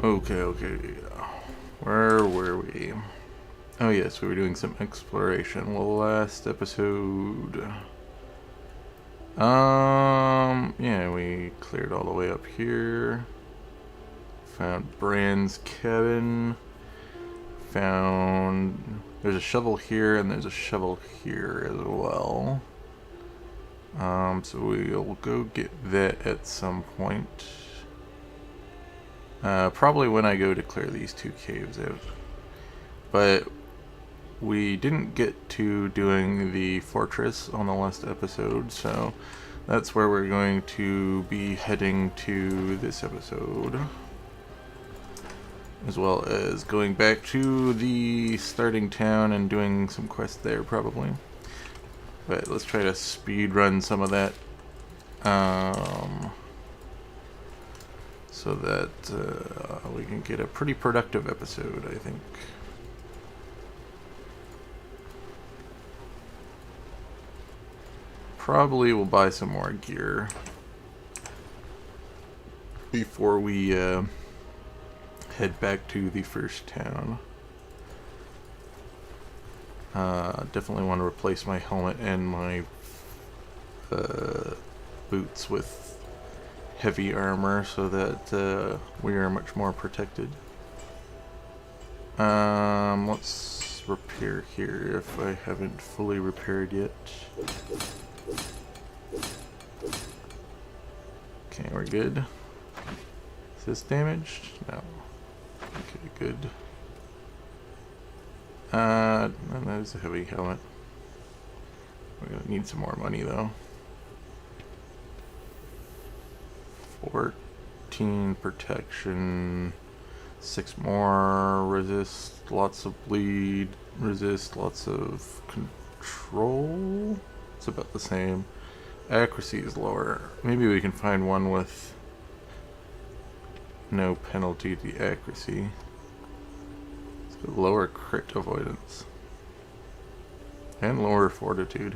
Okay. Where were we? Oh yes, we were doing some exploration. Well, last episode... yeah, we cleared all the way up here. Found Brand's cabin. Found... There's a shovel here, and there's a shovel here as well. So we'll go get that at some point. Probably when I go to clear these two caves out. But we didn't get to doing the fortress on the last episode, so that's where we're going to be heading to this episode. As well as going back to the starting town and doing some quests there, probably. But let's try to speed run some of that. So that we can get a pretty productive episode, I think. Probably we'll buy some more gear before we head back to the first town. Definitely want to replace my helmet and my boots with heavy armor so that we are much more protected. Let's repair here if I haven't fully repaired yet. Okay, we're good. Is this damaged? No. Okay, good. And that is a heavy helmet. We're gonna need some more money though. 14 protection, 6 more resist, lots of bleed, resist, lots of control. It's about the same. Accuracy is lower. Maybe we can find one with no penalty to accuracy. It's got lower crit avoidance and lower fortitude.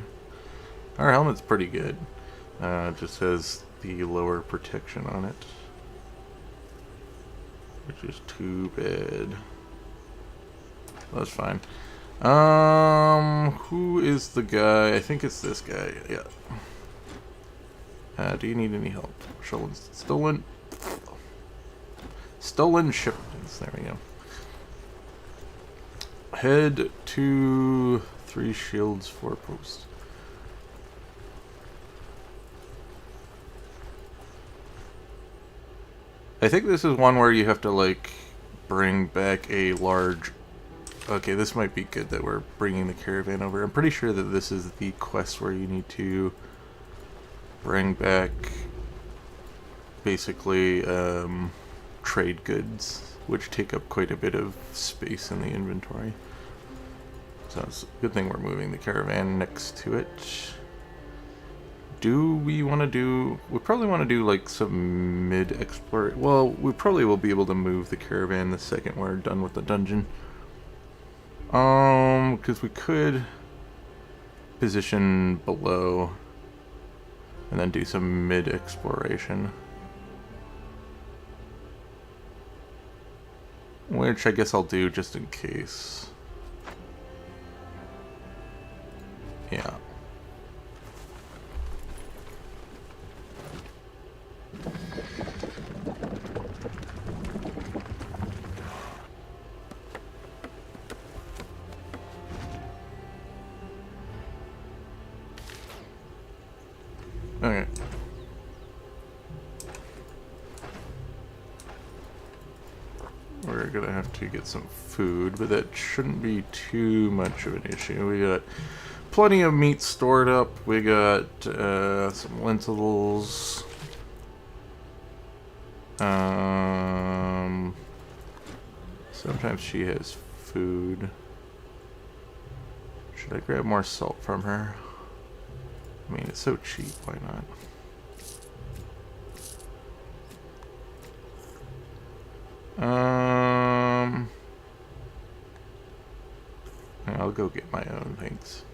Our helmet's pretty good. It just has the lower protection on it, which is too bad. That's fine. Who is the guy? I think it's this guy. Yeah. Do you need any help? Stolen shipments. There we go. Head to 3 Shields Forepost. I think this is one where you have to, like, bring back a large... Okay, this might be good that we're bringing the caravan over. I'm pretty sure that this is the quest where you need to bring back, basically, trade goods, which take up quite a bit of space in the inventory. So it's a good thing we're moving the caravan next to it. Do we want to do... We probably want to do like some mid-exploration... Well, we probably will be able to move the caravan the second we're done with the dungeon. Because we could position below and then do some mid-exploration. Which I guess I'll do just in case. Yeah. Okay. We're gonna have to get some food, but that shouldn't be too much of an issue. We got plenty of meat stored up. We got some lentils. Sometimes she has food. Should I grab more salt from her? I mean, it's so cheap, why not? I'll go get my own, thanks.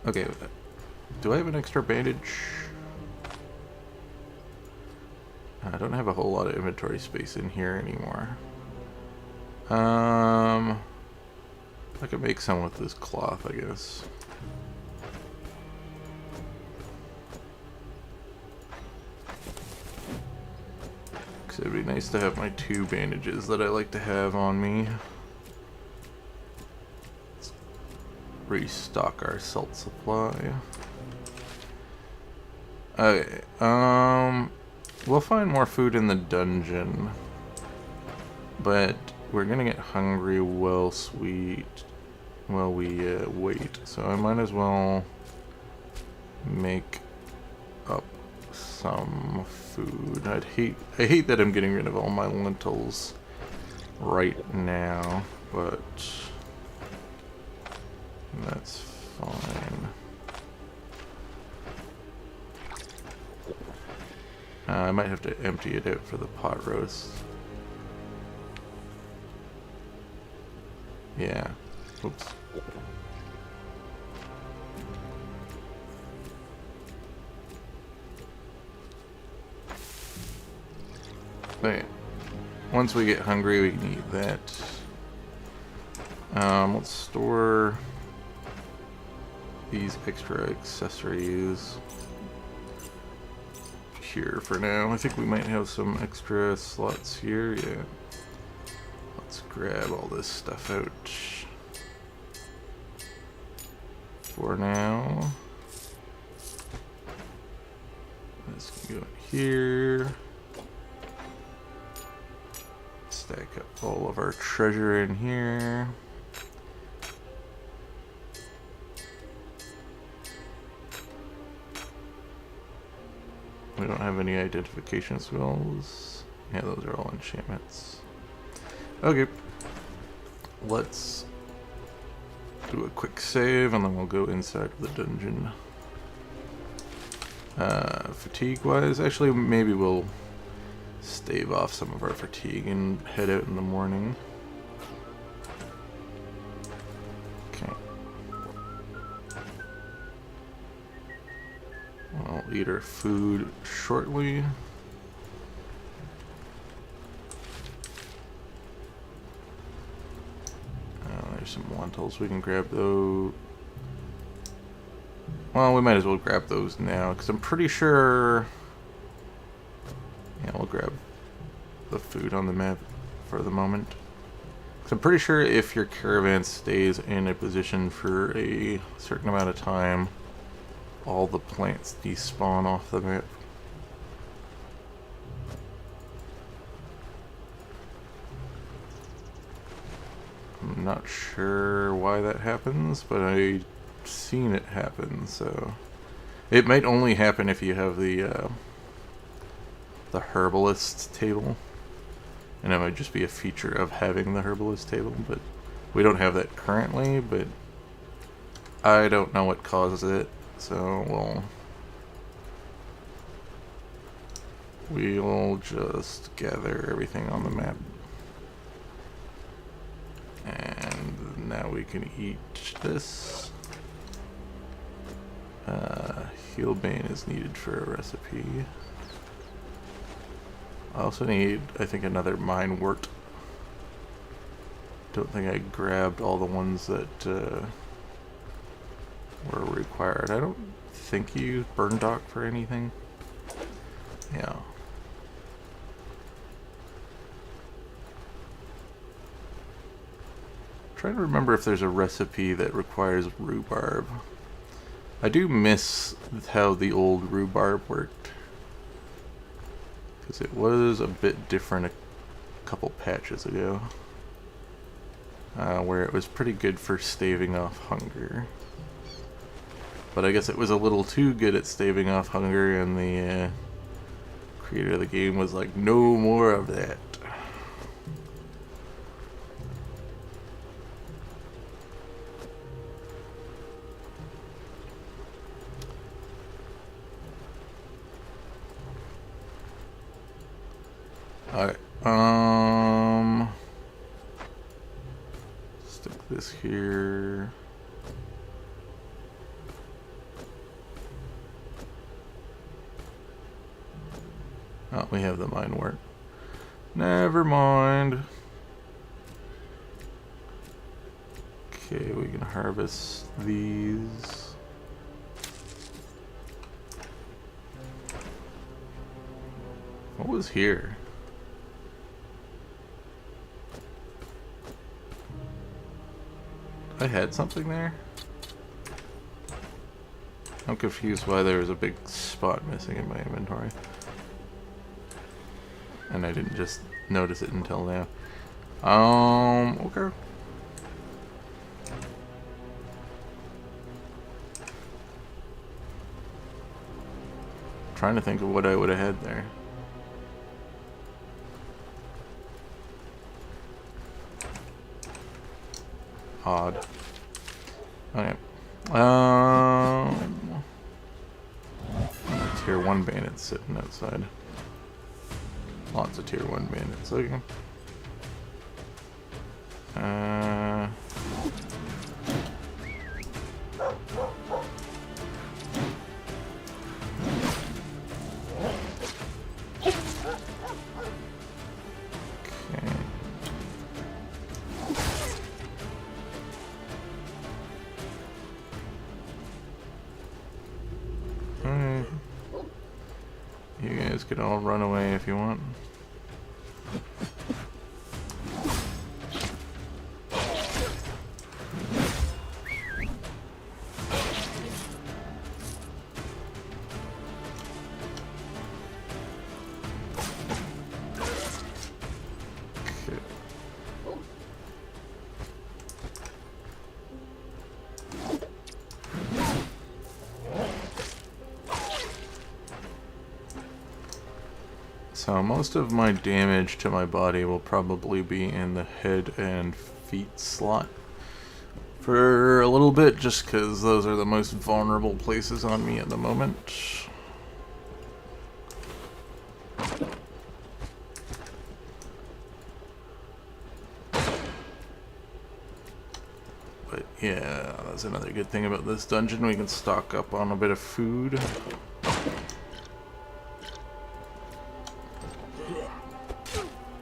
Okay, do I have an extra bandage? I don't have a whole lot of inventory space in here anymore. I could make some with this cloth, I guess. Because it'd be nice to have my 2 bandages that I like to have on me. Let's restock our salt supply. Okay, we'll find more food in the dungeon, but we're gonna get hungry while we wait, so I might as well make up some food. I hate that I'm getting rid of all my lentils right now, but that's fine. I might have to empty it out for the pot roast. Yeah. Oops. Okay. Once we get hungry, we can eat that. Let's store these extra accessories here for now. I think we might have some extra slots here. Yeah. Let's grab all this stuff out for now. This can go in here. Stack up all of our treasure in here. We don't have any identification spells. Yeah, those are all enchantments. Okay. Let's do a quick save and then we'll go inside the dungeon. Fatigue wise, actually maybe we'll stave off some of our fatigue and head out in the morning. Okay. I'll eat our food shortly. There's some lentils, we can grab those. Well, we might as well grab those now, because I'm pretty sure... Yeah, we'll grab the food on the map for the moment. Because I'm pretty sure if your caravan stays in a position for a certain amount of time, all the plants despawn off the map. I'm not sure why that happens, but I've seen it happen, so... It might only happen if you have the herbalist table. And it might just be a feature of having the herbalist table, but we don't have that currently, but I don't know what causes it, so we'll just gather everything on the map. And now we can eat this. Healbane is needed for a recipe. I also need, I think, another mine wort. Don't think I grabbed all the ones that were required. I don't think you use burn dock for anything. Yeah. Trying to remember if there's a recipe that requires rhubarb. I do miss how the old rhubarb worked, because it was a bit different a couple patches ago, where it was pretty good for staving off hunger. But I guess it was a little too good at staving off hunger, and the creator of the game was like, no more of that. Alright, stick this here. Oh, we have the mine wort. Never mind. Okay, we can harvest these. What was here? I had something there? I'm confused why there was a big spot missing in my inventory. And I didn't just notice it until now. Okay. Trying to think of what I would have had there. Odd. Okay. Tier 1 bandits sitting outside. Lots of tier 1 bandits. Okay. You guys can all run away if you want. So most of my damage to my body will probably be in the head and feet slot for a little bit, just because those are the most vulnerable places on me at the moment. But yeah, that's another good thing about this dungeon. We can stock up on a bit of food.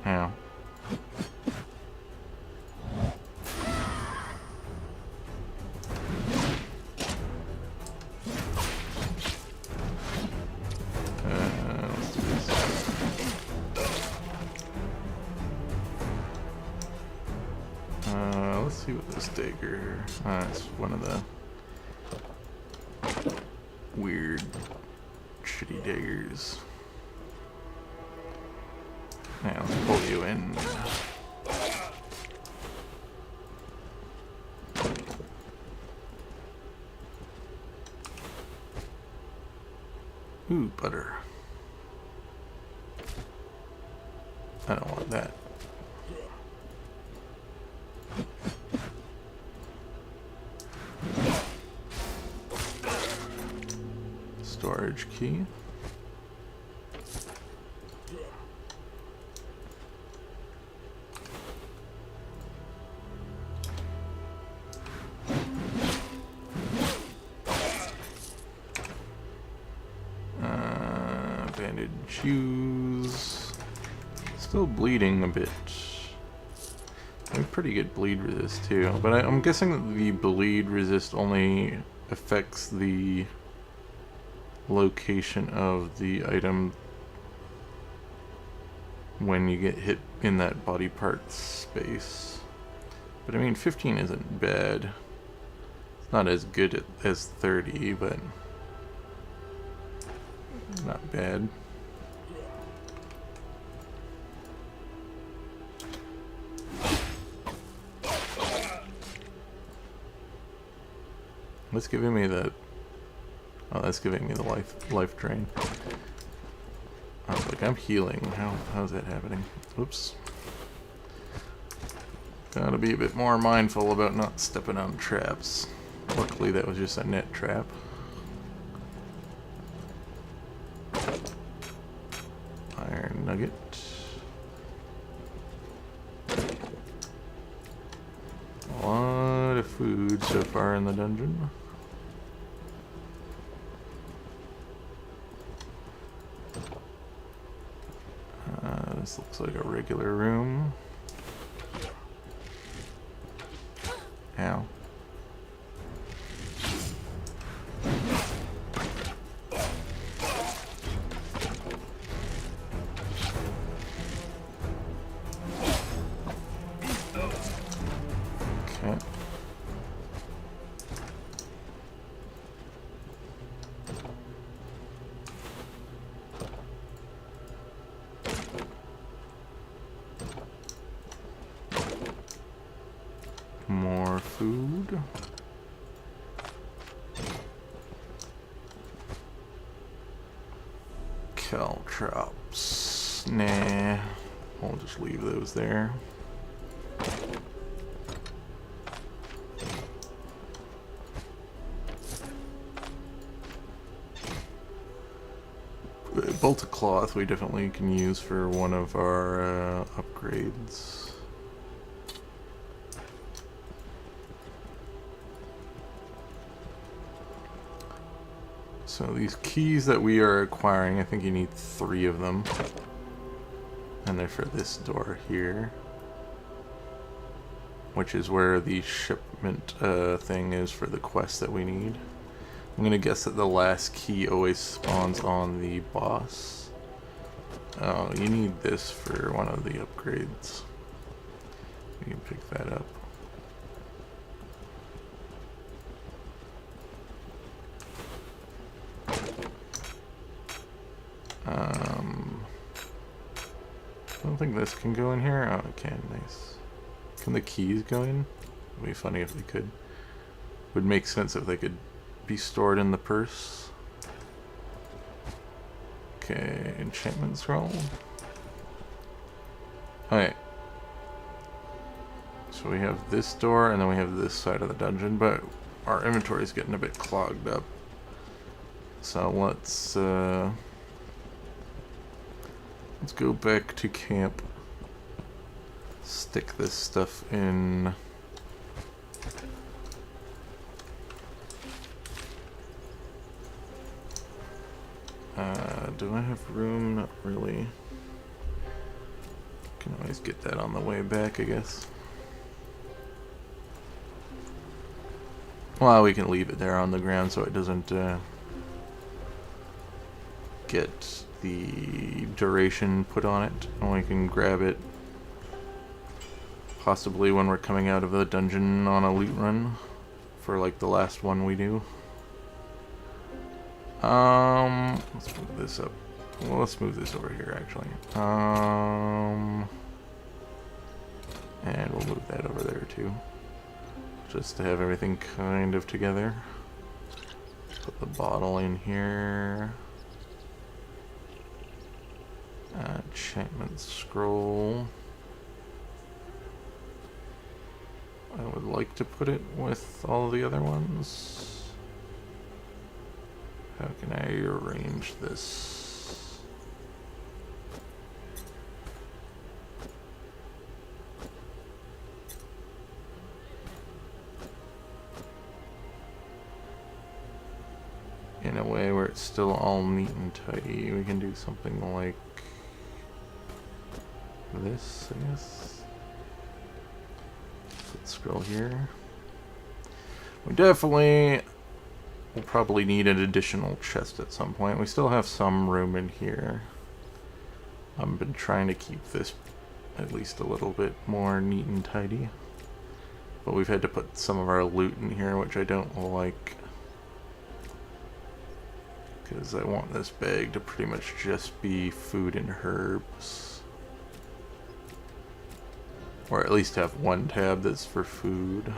Yeah. Let's do this. Let's see what this dagger. It's one of the weird, shitty daggers. Yeah, let's pull you in. Ooh, butter. I don't want that. Storage key. Bandage shoes. Still bleeding a bit. I have pretty good bleed resist too, but I'm guessing that the bleed resist only affects the location of the item when you get hit in that body part space. But I mean, 15 isn't bad. It's not as good as 30, but not bad. What's giving me the... Oh, that's giving me the life drain. I was like, I'm healing. How's that happening? Oops. Gotta be a bit more mindful about not stepping on traps. Luckily, that was just a net trap. Iron nugget. A lot of food so far in the dungeon. This looks like a regular room. Ow. Okay. More food. Caltrops. Nah. I'll just leave those there. Bolt of cloth we definitely can use for one of our upgrades. So these keys that we are acquiring, I think you need 3 of them. And they're for this door here. Which is where the shipment thing is for the quest that we need. I'm gonna guess that the last key always spawns on the boss. Oh, you need this for one of the upgrades. You can pick that up. I don't think this can go in here. Oh, it can. Nice. Can the keys go in? It'd be funny if they could. Would make sense if they could be stored in the purse. Okay, enchantment scroll. Okay. So we have this door and then we have this side of the dungeon, but our inventory is getting a bit clogged up. So let's go back to camp. Stick this stuff in. Do I have room? Not really. Can always get that on the way back, I guess. Well, we can leave it there on the ground so it doesn't get the duration put on it, and we can grab it possibly when we're coming out of the dungeon on a loot run for like the last one we do. Let's move this up. Well, let's move this over here actually. And we'll move that over there too, just to have everything kind of together. Put the bottle in here. Enchantment scroll. I would like to put it with all the other ones. How can I arrange this? In a way where it's still all neat and tidy. We can do something like this, I guess. Let's scroll here. We definitely will probably need an additional chest at some point. We still have some room in here. I've been trying to keep this at least a little bit more neat and tidy. But we've had to put some of our loot in here, which I don't like. Because I want this bag to pretty much just be food and herbs. Or at least have one tab that's for food.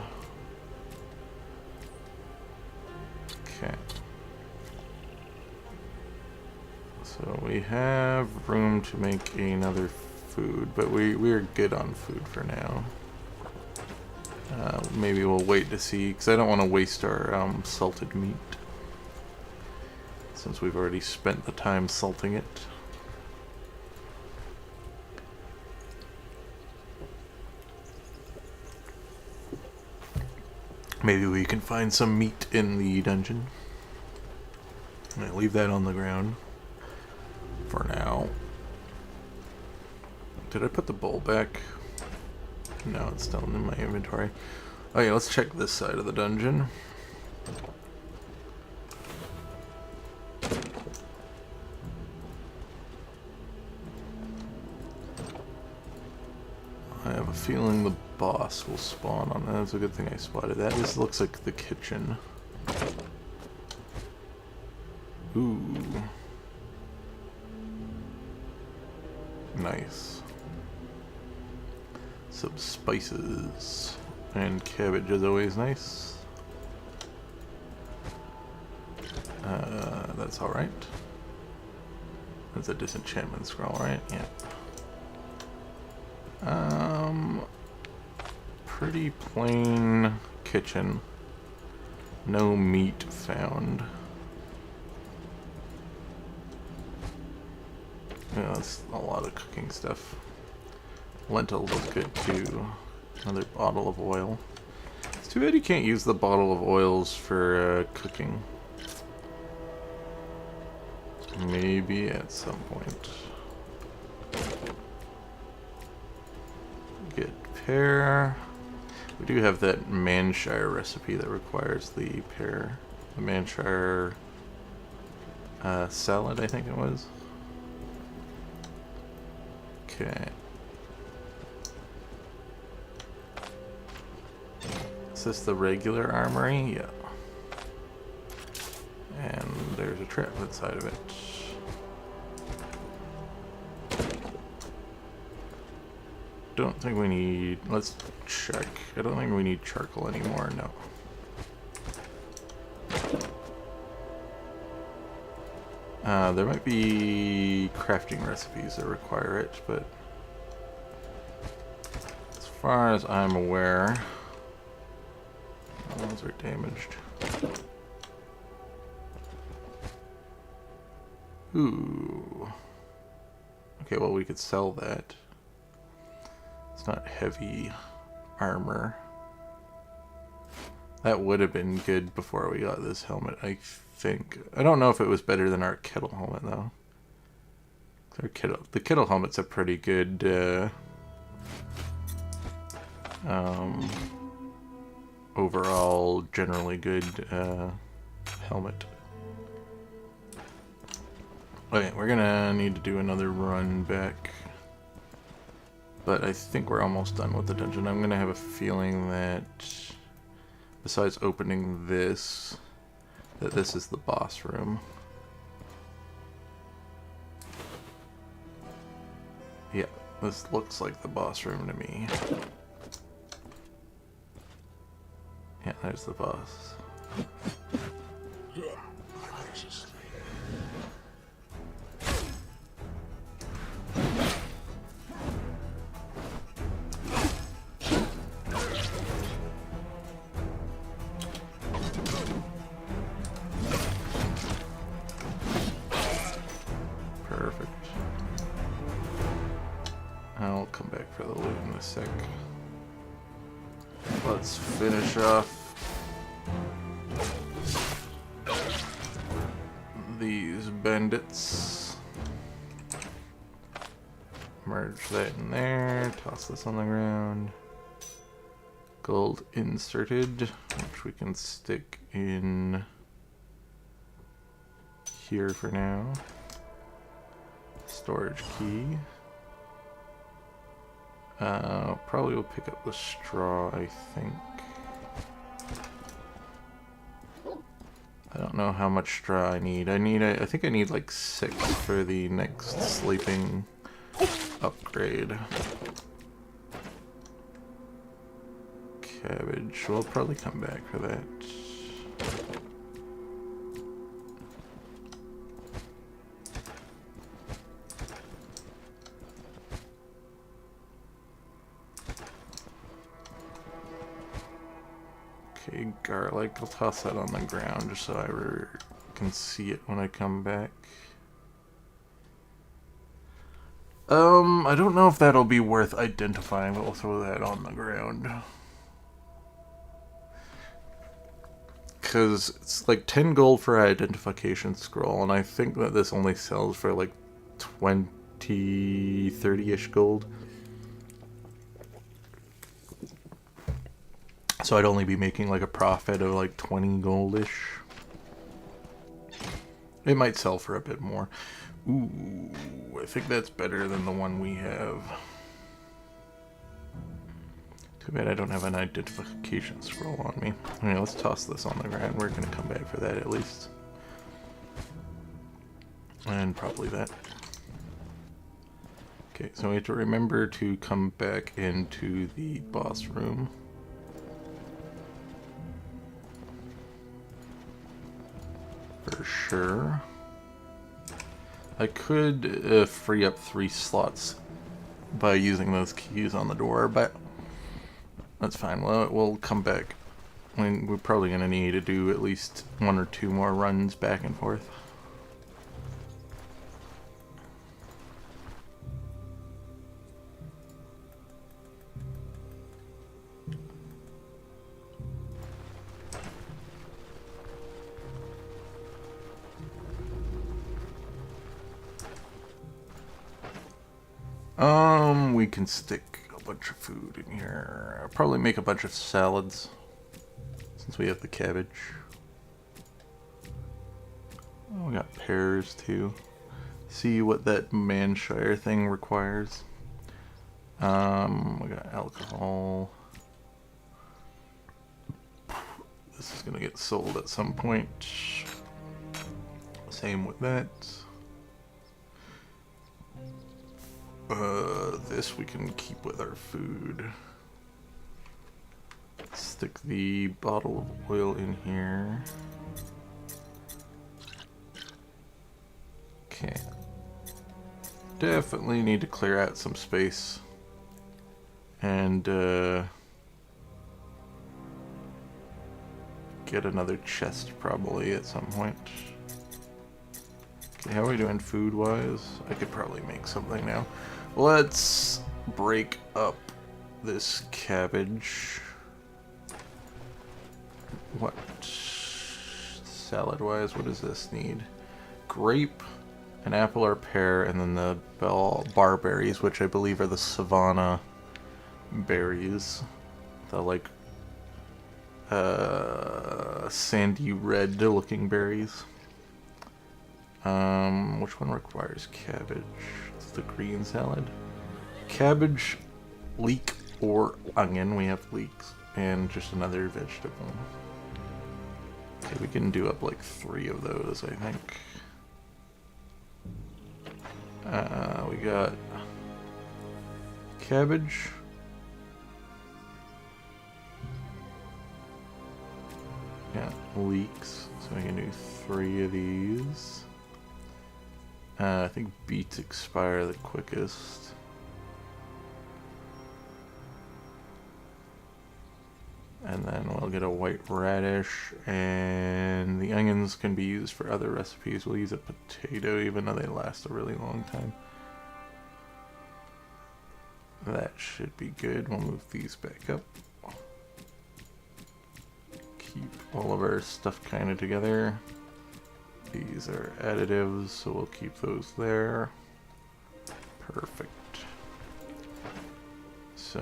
Okay. So we have room to make another food, but we're good on food for now. Maybe we'll wait to see, because I don't want to waste our salted meat, since we've already spent the time salting it. Maybe we can find some meat in the dungeon. I'm gonna leave that on the ground for now. Did I put the bowl back? No, it's still in my inventory. Okay, let's check this side of the dungeon. I have a feeling the boss will spawn on that. That's a good thing I spotted that. This looks like the kitchen. Ooh. Nice. Some spices. And cabbage is always nice. That's alright. That's a disenchantment scroll, right? Yeah. Pretty plain kitchen. No meat found. Yeah, that's a lot of cooking stuff. Lentils look good too. Another bottle of oil. It's too bad you can't use the bottle of oils for cooking. Maybe at some point. Get pear. We do have that Manshire recipe that requires the pear. The Manshire salad, I think it was. Okay. Is this the regular armory? Yeah. And there's a trap inside of it. Don't think we need... Let's check. I don't think we need charcoal anymore, no. There might be crafting recipes that require it, but as far as I'm aware, those are damaged. Ooh. Okay, well, we could sell that. It's not heavy armor. That would have been good before we got this helmet, I think. I don't know if it was better than our kettle helmet, though. The kettle helmet's a pretty good overall, generally good helmet. Okay, we're gonna need to do another run back. But I think we're almost done with the dungeon. I'm gonna have a feeling that, besides opening this, that this is the boss room. Yeah, this looks like the boss room to me. Yeah, there's the boss. Perfect. I'll come back for the loot in a sec. Let's finish off these bandits. Merge that in there, toss this on the ground. Gold inserted, which we can stick in here for now. Storage key. Probably will pick up the straw, I think. I don't know how much straw I need. I think I need like 6 for the next sleeping upgrade. Cabbage. We'll probably come back for that. Okay, garlic. I'll toss that on the ground just so I can see it when I come back. I don't know if that'll be worth identifying, but we'll throw that on the ground. Because it's like 10 gold for identification scroll, and I think that this only sells for like 30-ish gold. So I'd only be making like a profit of like 20 goldish. It might sell for a bit more. Ooh, I think that's better than the one we have. Too bad I don't have an identification scroll on me. Anyway, let's toss this on the ground. We're going to come back for that at least. And probably that. Okay, so we have to remember to come back into the boss room. For sure. I could free up 3 slots by using those keys on the door, but that's fine. We'll come back. I mean, we're probably going to need to do at least 1 or 2 more runs back and forth. We can stick a bunch of food in here. I'll probably make a bunch of salads since we have the cabbage. Oh, we got pears too. See what that Manshire thing requires. We got alcohol. This is gonna get sold at some point. Same with that. This we can keep with our food. Stick the bottle of oil in here. Okay. Definitely need to clear out some space. And, get another chest probably at some point. Okay, how are we doing food-wise? I could probably make something now. Let's break up this cabbage. What? Salad-wise, what does this need? Grape, an apple or pear, and then the barberries, which I believe are the savanna berries. The, like, sandy red looking berries. Which one requires cabbage? It's the green salad. Cabbage, leek, or onion. We have leeks. And just another vegetable. Okay, we can do up like 3 of those, I think. We got cabbage. Yeah, leeks. So we can do 3 of these. I think beets expire the quickest. And then we'll get a white radish, and the onions can be used for other recipes. We'll use a potato even though they last a really long time. That should be good. We'll move these back up. Keep all of our stuff kind of together. These are additives, so we'll keep those there. Perfect. So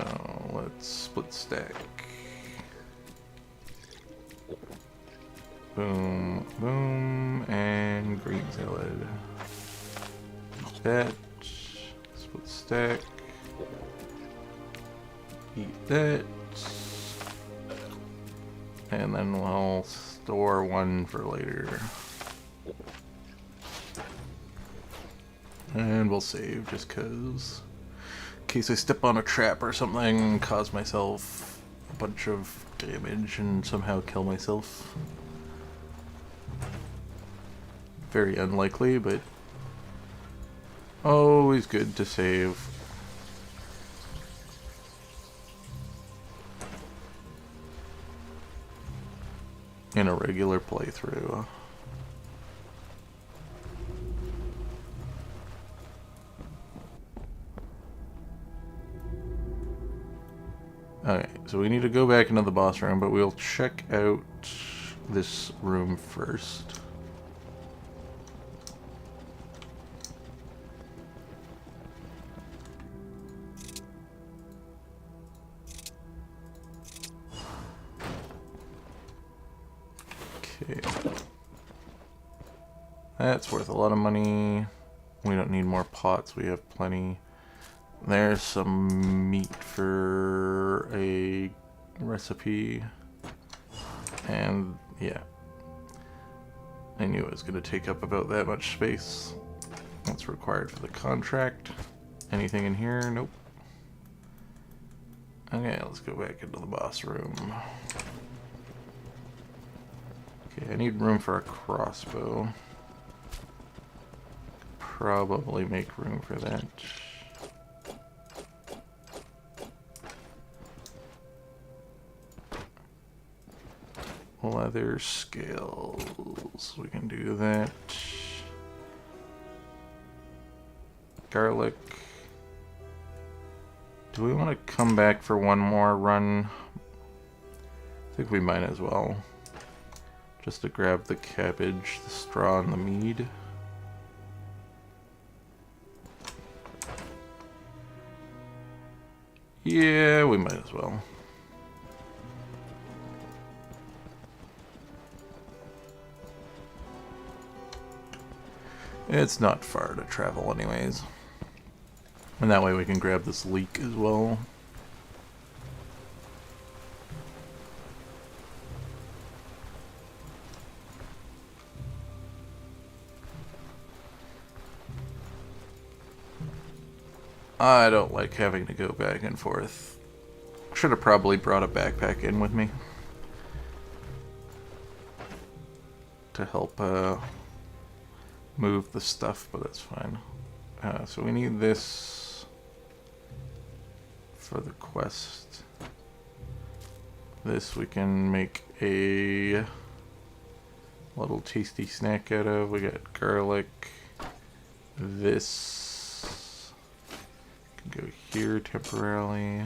let's split stack. Boom, boom, and green salad. Eat that. Split stack. Eat that. And then we'll store 1 for later. And we'll save just cause. In case I step on a trap or something, cause myself a bunch of damage and somehow kill myself. Very unlikely, but always good to save. In a regular playthrough. Okay, so we need to go back into the boss room, but we'll check out this room first. That's worth a lot of money. We don't need more pots, we have plenty. There's some meat for a recipe. And yeah, I knew it was going to take up about that much space. What's required for the contract? Anything in here? Nope. Okay, let's go back into the boss room. Okay, I need room for a crossbow. Probably make room for that. Leather scales. We can do that. Garlic. Do we want to come back for one more run? I think we might as well. Just to grab the cabbage, the straw, and the mead. Yeah, we might as well. It's not far to travel anyways. And that way we can grab this leek as well. I don't like having to go back and forth. Should have probably brought a backpack in with me. To help move the stuff, but that's fine. So we need this for the quest. This we can make a little tasty snack out of. We got garlic. This can go here temporarily.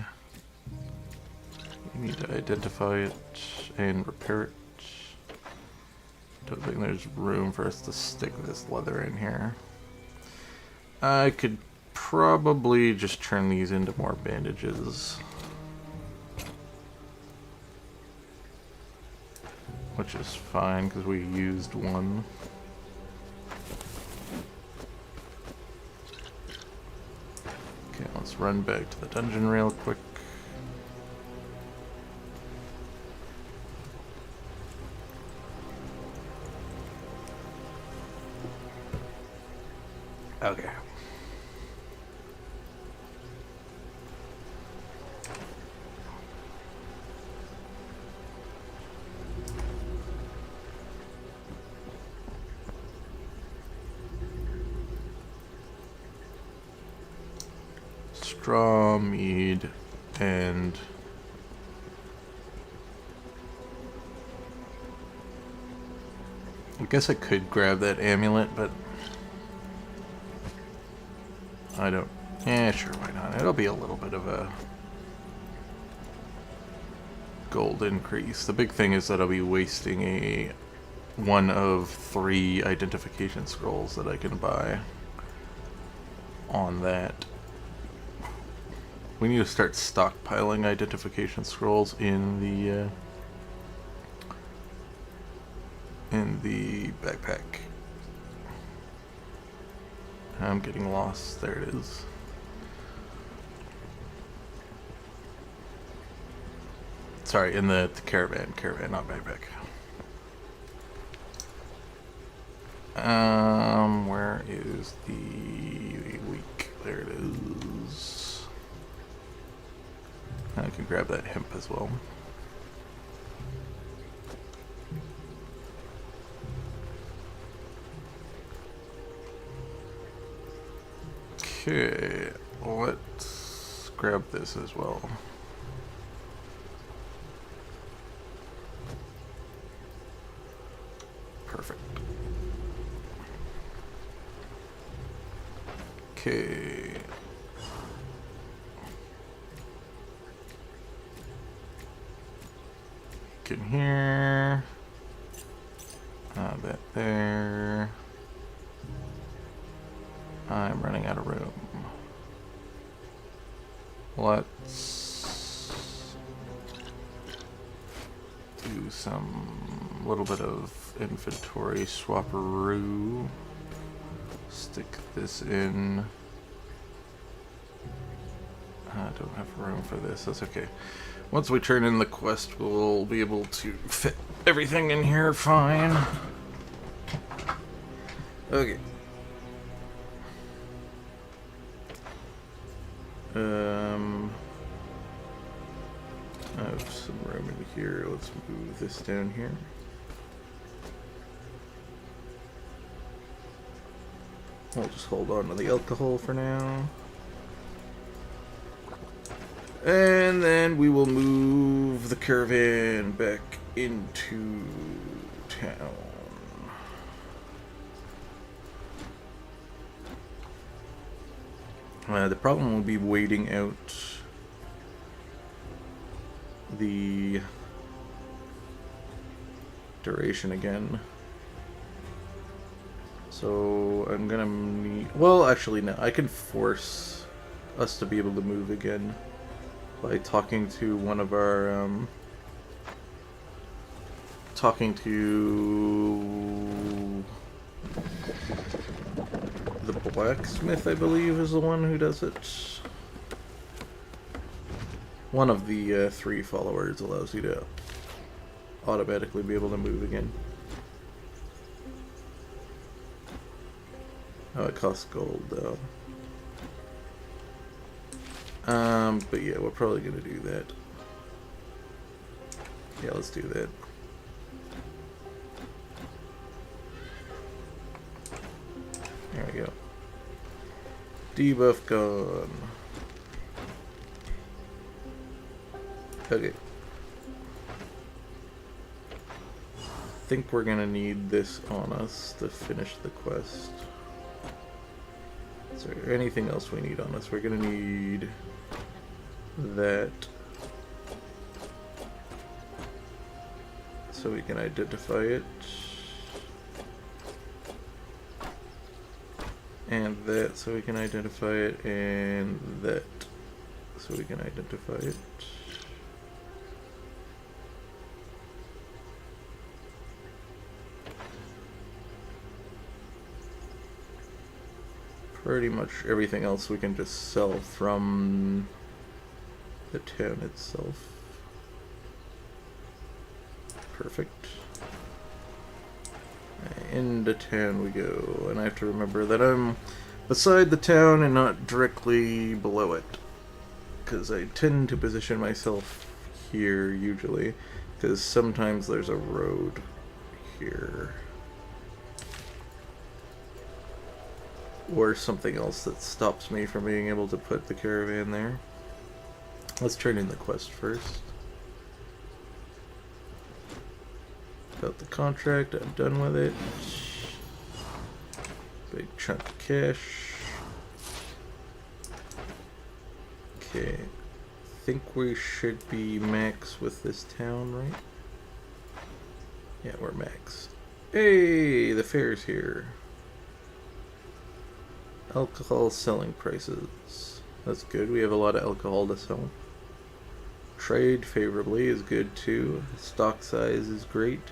We need to identify it and repair it. Don't think there's room for us to stick this leather in here. I could probably just turn these into more bandages. Which is fine, because we used one. Okay, let's run back to the dungeon real quick. Okay. Straw, mead, and I guess I could grab that amulet, but I don't. Yeah, sure, why not? It'll be a little bit of a gold increase. The big thing is that I'll be wasting one of 3 identification scrolls that I can buy on that. We need to start stockpiling identification scrolls in the backpack. I'm getting lost. There it is. Sorry, in the caravan, not backpack. Where is the week? There it is. I can grab that hemp as well. Okay, let's grab this as well. Perfect. Okay. In here. That there. I'm running out of room. Let's do some little bit of inventory swapperoo. Stick this in. I don't have room for this. That's okay. Once we turn in the quest, we'll be able to fit everything in here fine. Okay. I have some room in here. Let's move this down here. I'll just hold on to the alcohol for now. And then we will move the caravan back into town. The problem will be waiting out the duration again. So I'm gonna need... Well, actually, no. I can force us to be able to move again by talking to one of our... talking to... the blacksmith, I believe, is the one who does it. One of the 3 followers allows you to automatically be able to move again. Oh, it costs gold, though. But yeah, we're probably gonna do that. Yeah, let's do that. There we go. Debuff gone. Okay. I think we're gonna need this on us to finish the quest. Is there anything else we need on us? We're gonna need that so we can identify it, and that so we can identify it, and that so we can identify it. Pretty much everything else we can just sell from the town itself. Perfect. Into town we go, and I have to remember that I'm beside the town and not directly below it, because I tend to position myself here usually, because sometimes there's a road here. Or something else that stops me from being able to put the caravan there. Let's turn in the quest first. Got the contract, I'm done with it. Big chunk of cash. Okay. I think we should be max with this town, right? Yeah, we're max. Hey, the fair's here. Alcohol selling prices. That's good. We have a lot of alcohol to sell. Trade favorably is good too. Stock size is great.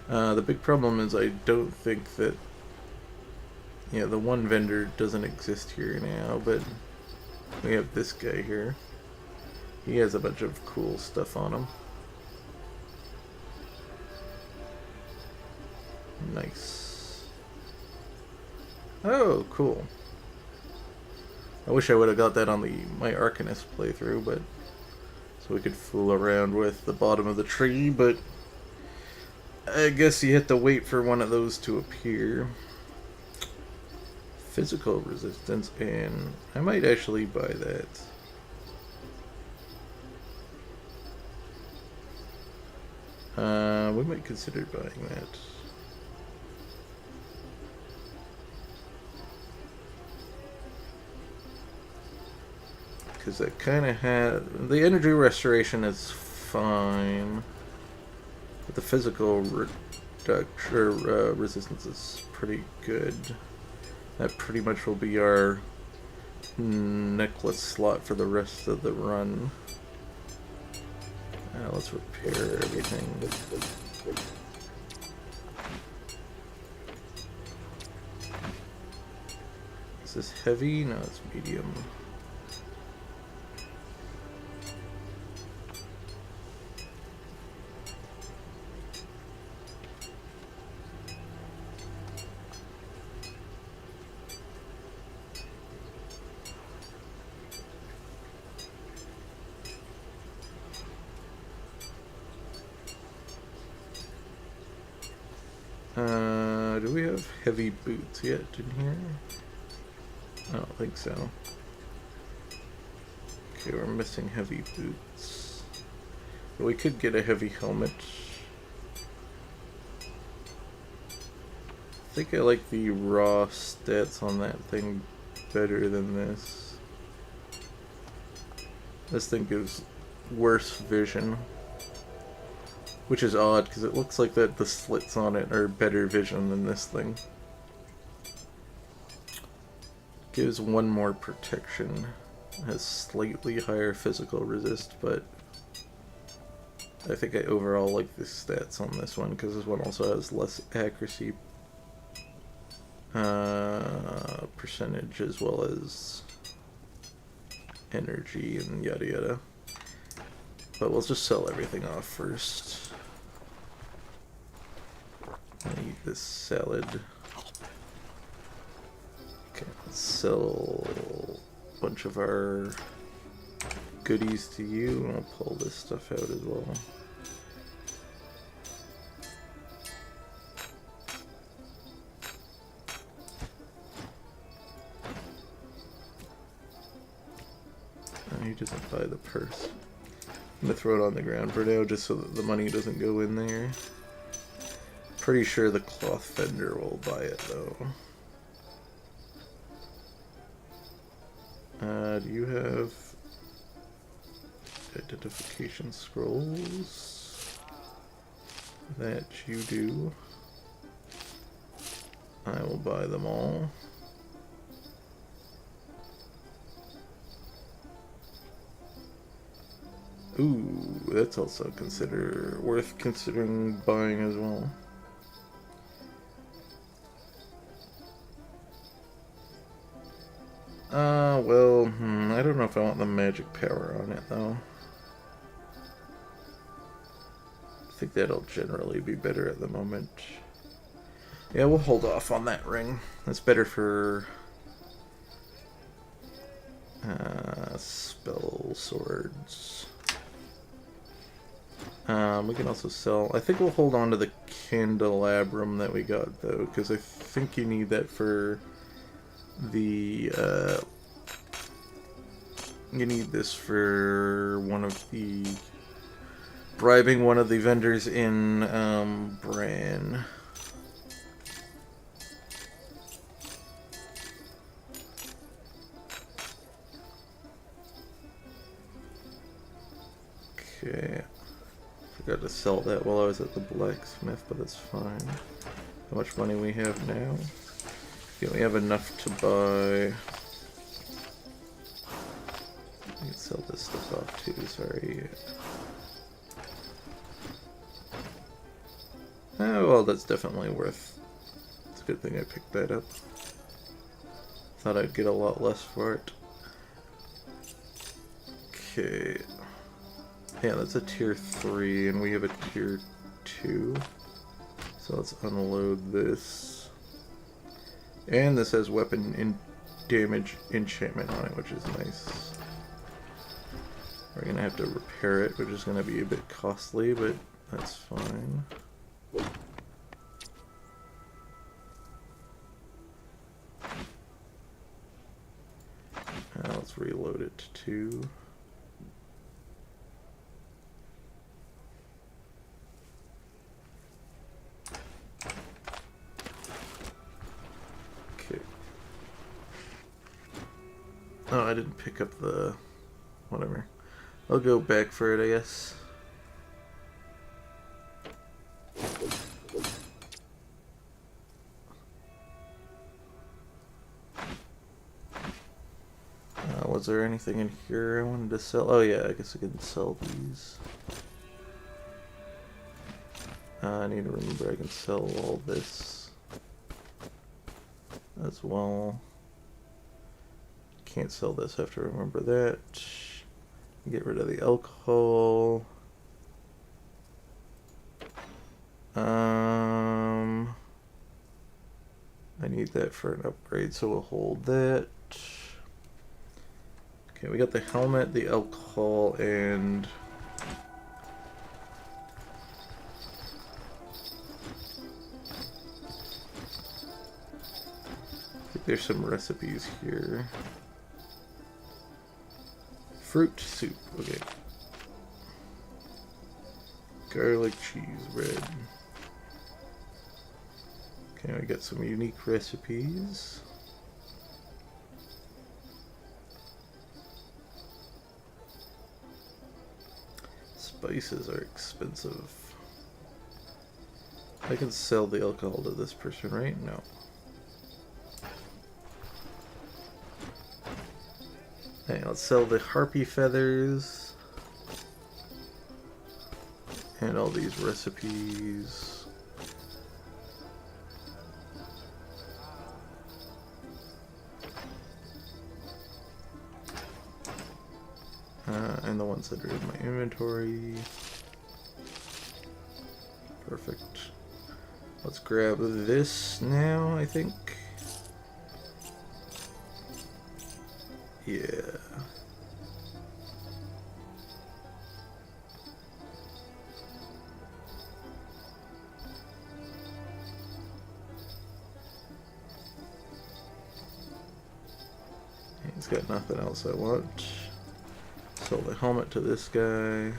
The big problem is I don't think that... Yeah, the one vendor doesn't exist here now, but we have this guy here. He has a bunch of cool stuff on him. Nice. Oh, cool. I wish I would have got that on my Arcanist playthrough, but so we could fool around with the bottom of the tree, but I guess you have to wait for one of those to appear. Physical resistance, and I might actually buy that. We might consider buying that. Because that kind of had... The energy restoration is fine. But the physical resistance is pretty good. That pretty much will be our necklace slot for the rest of the run. Let's repair everything. Is this heavy? No, it's medium. Do we have heavy boots yet in here? I don't think so. Okay, we're missing heavy boots. But we could get a heavy helmet. I think I like the raw stats on that thing better than this. This thing gives worse vision. Which is odd, because it looks like that the slits on it are better vision than this thing. Gives one more protection. Has slightly higher physical resist, but I think I overall like the stats on this one, because this one also has less accuracy percentage as well as energy and yada yada. But we'll just sell everything off first. I'll eat this salad. Okay, let's sell a bunch of our goodies to you, and I'll pull this stuff out as well. He doesn't buy the purse. I'm gonna throw it on the ground for now just so that the money doesn't go in there. Pretty sure the cloth vendor will buy it though. Do you have identification scrolls? That you do. I will buy them all. Ooh, that's also worth considering buying as well. Well, I don't know if I want the magic power on it though. I think that'll generally be better at the moment. Yeah, we'll hold off on that ring. That's better for spell swords. We can also sell... I think we'll hold on to the candelabrum that we got, though, because I think you need that for the... you need this for one of the... bribing one of the vendors in Bran. Okay. Forgot to sell that while I was at the blacksmith, but that's fine. How much money we have now? Okay, we have enough to buy... I can sell this stuff off too, sorry. Oh, well, that's definitely worth... It's a good thing I picked that up. Thought I'd get a lot less for it. Okay... Yeah, that's a tier 3, and we have a tier 2. So let's unload this. And this has weapon damage enchantment on it, which is nice. We're gonna have to repair it, which is gonna be a bit costly, but that's fine. Let's reload it to 2. Oh, I didn't pick up the... whatever. I'll go back for it, I guess. Was there anything in here I wanted to sell? Oh yeah, I guess I can sell these. I need to remember I can sell all this as well. Can't sell this, I have to remember that. Get rid of the alcohol. I need that for an upgrade, so we'll hold that. Okay, we got the helmet, the alcohol, and I think there's some recipes here. Fruit soup, okay. Garlic cheese bread. Okay, we got some unique recipes. Spices are expensive. I can sell the alcohol to this person, right? No. Okay, let's sell the harpy feathers. And all these recipes. And the ones that are in my inventory. Perfect. Let's grab this now, I think. Yeah. He's got nothing else I want. Sell the helmet to this guy.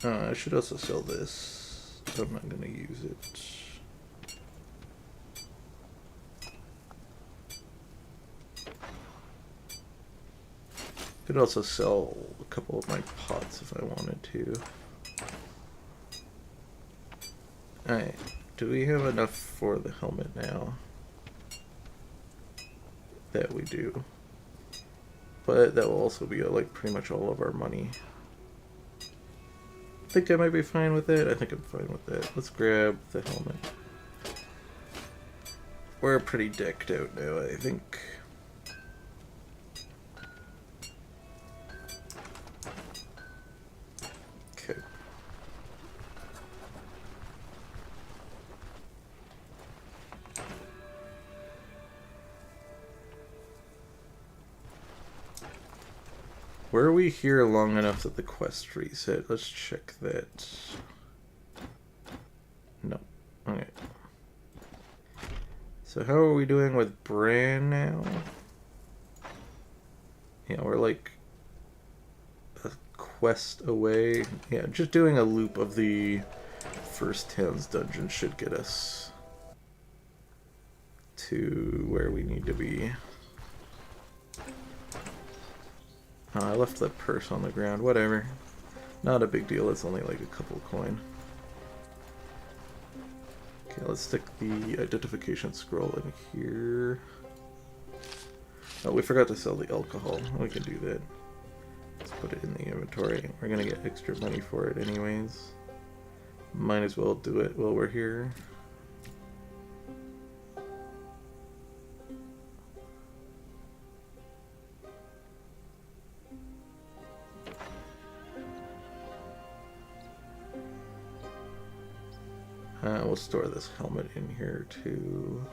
I should also sell this. I'm not going to use it. Could also sell a couple of my pots if I wanted to. Alright, do we have enough for the helmet now? That we do. But that will also be like pretty much all of our money. I think I might be fine with that. I think I'm fine with that. Let's grab the helmet. We're pretty decked out now, I think. Okay. Were we here long enough that the quest reset? Let's check that. No. Okay. So how are we doing with Bran now? Yeah, we're like a quest away. Yeah, just doing a loop of the first town's dungeon should get us to where we need to be. I left that purse on the ground, whatever. Not a big deal, it's only like a couple coin. Okay, let's stick the identification scroll in here. Oh, we forgot to sell the alcohol. We can do that. Let's put it in the inventory. We're gonna get extra money for it anyways. Might as well do it while we're here. We'll store this helmet in here too.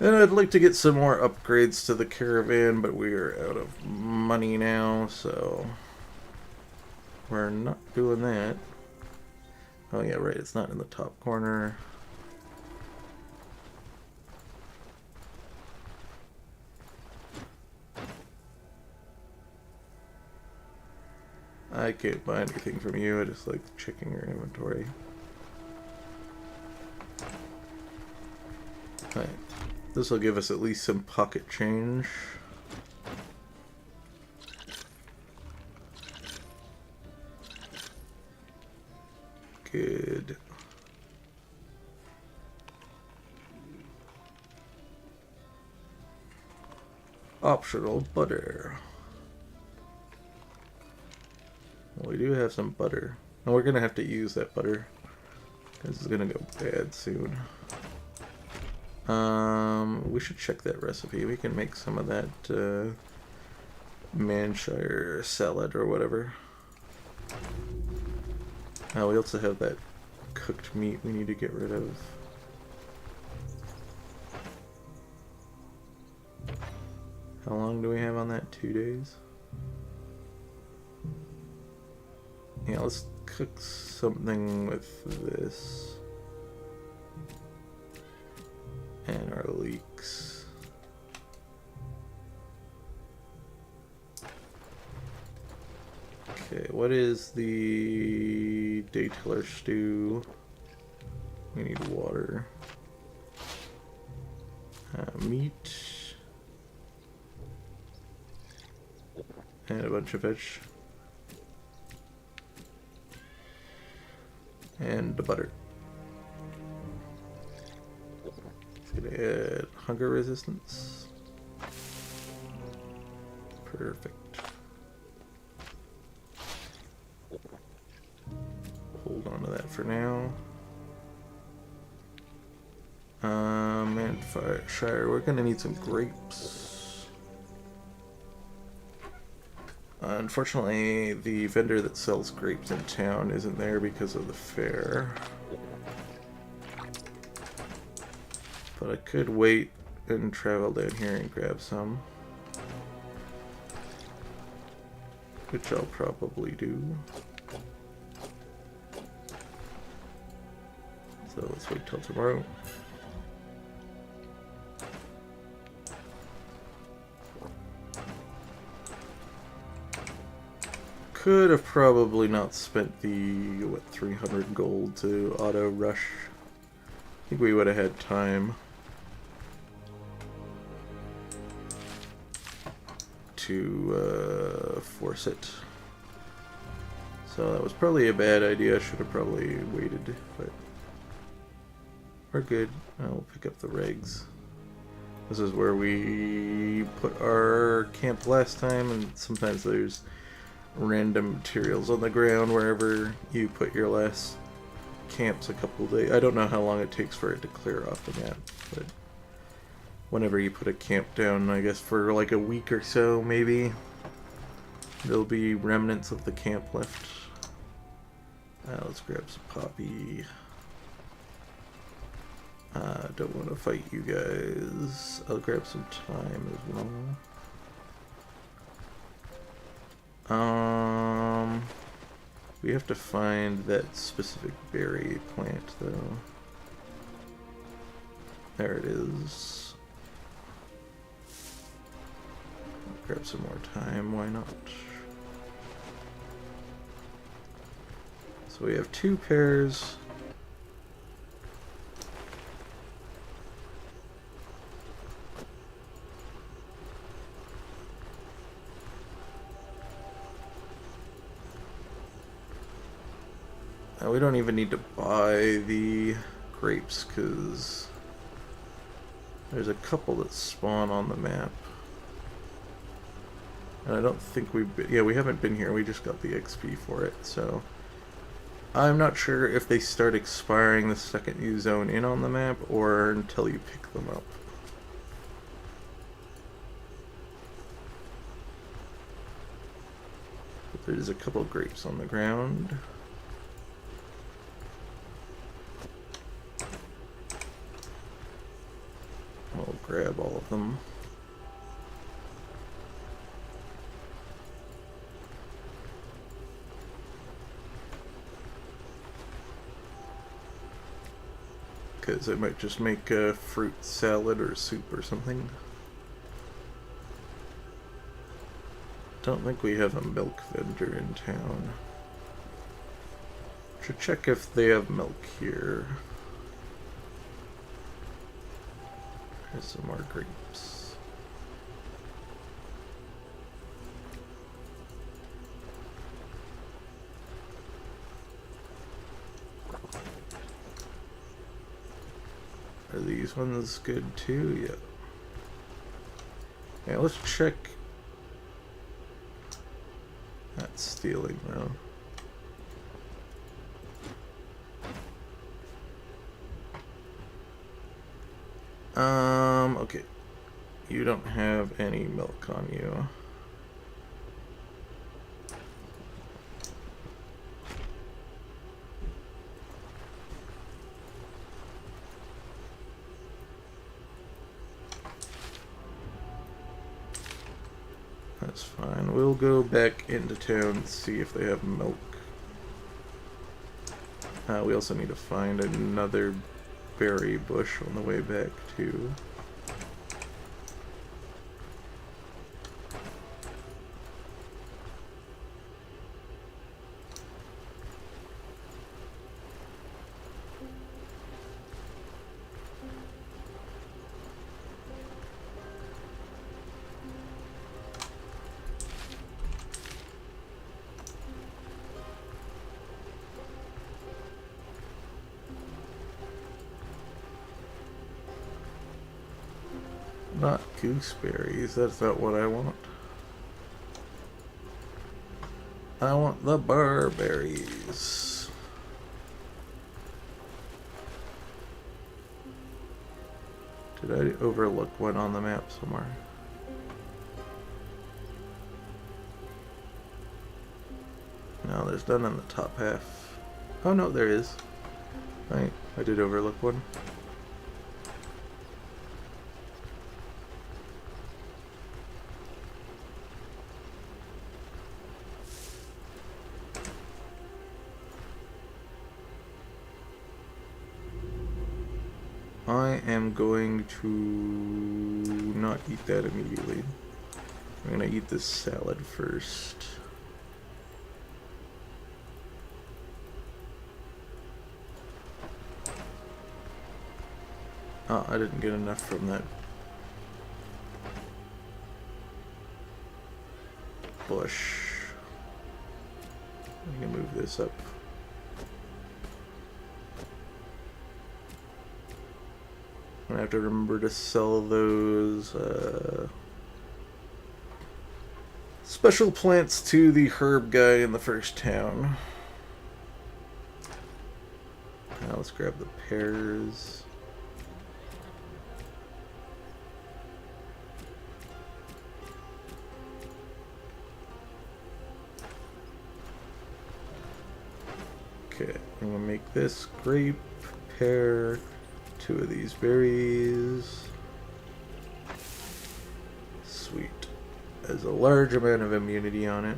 And I'd like to get some more upgrades to the caravan, but we are out of money now, so we're not doing that. Oh yeah, right, it's not in the top corner. I can't buy anything from you, I just like checking your inventory. Alright, this will give us at least some pocket change. good. Optional butter. Well, we do have some butter. And we're gonna have to use that butter. Because it's gonna go bad soon. We should check that recipe. We can make some of that Manshire salad or whatever. We also have that cooked meat we need to get rid of. How long do we have on that? 2 days? Yeah, let's cook something with this. And our leeks. Okay, what is the daytiller stew? We need water. Meat. And a bunch of fish. And the butter. It's gonna add hunger resistance. Perfect. Hold on to that for now. Manshire, we're gonna need some grapes. Unfortunately, the vendor that sells grapes in town isn't there because of the fair. But I could wait and travel down here and grab some. Which I'll probably do. So let's wait till tomorrow. Could have probably not spent the, what, 300 gold to auto rush. I think we would have had time to force it. So that was probably a bad idea. I should have probably waited, but we're good. We'll pick up the regs. This is where we put our camp last time, and sometimes there's random materials on the ground wherever you put your last camps a couple days. I don't know how long it takes for it to clear off the map, but whenever you put a camp down, I guess for like a week or so maybe, there'll be remnants of the camp left. Let's grab some poppy. Don't want to fight you guys. I'll grab some time as well. We have to find that specific berry plant, though. There it is. Grab some more time, why not? So we have 2 pairs. We don't even need to buy the grapes because there's a couple that spawn on the map. And I don't think we've been, yeah, we haven't been here. We just got the XP for it, so I'm not sure if they start expiring the second you zone in on the map or until you pick them up. But there's a couple grapes on the ground. I'll grab all of them. Because I might just make a fruit salad or soup or something. Don't think we have a milk vendor in town. Should check if they have milk here. There's some more grapes. Are these ones good too? Yeah. Yeah, let's check. That's stealing though. Okay. You don't have any milk on you. That's fine. We'll go back into town and see if they have milk. We also need to find another berry bush on the way back too. Not gooseberries, that's not what I want. I want the barberries. Did I overlook one on the map somewhere? No, there's none in the top half. Oh no, there is. Right, I did overlook one. I am going to not eat that immediately. I'm gonna eat this salad first. Oh, I didn't get enough from that bush. I'm gonna move this up. I'm gonna have to remember to sell those special plants to the herb guy in the first town. Now let's grab the pears. Okay, I'm gonna make this grape, pear, 2 of these berries. Sweet. There's a large amount of immunity on it.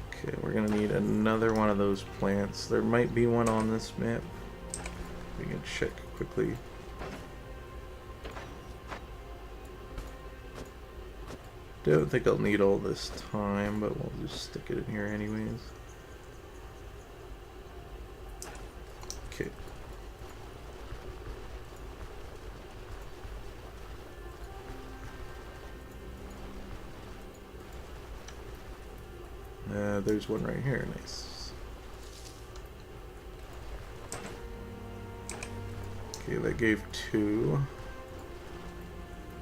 Okay, we're gonna need another one of those plants. There might be one on this map. We can check quickly. Don't think I'll need all this time, but we'll just stick it in here anyways. Okay. There's one right here. Nice. Okay, that gave 2.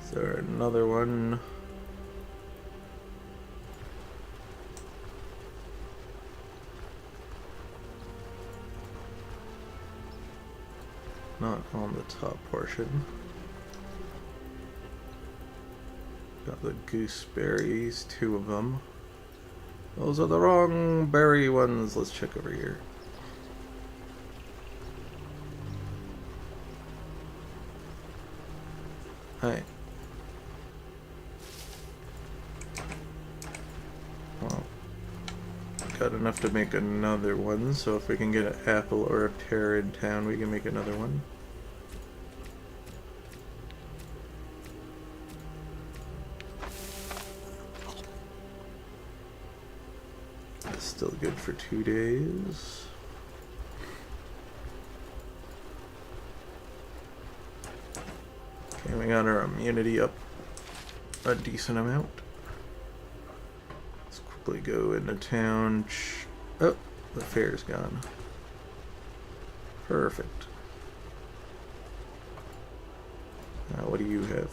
Is there another one? Not on the top portion. Got the gooseberries, 2 of them. Those are the wrong berry ones. Let's check over here. Hi. Well, got enough to make another one, so if we can get an apple or a pear in town, we can make another one. That's still good for 2 days. Okay, we got our immunity up a decent amount. Let's quickly go into town. Oh, the fair's gone. Perfect. What do you have?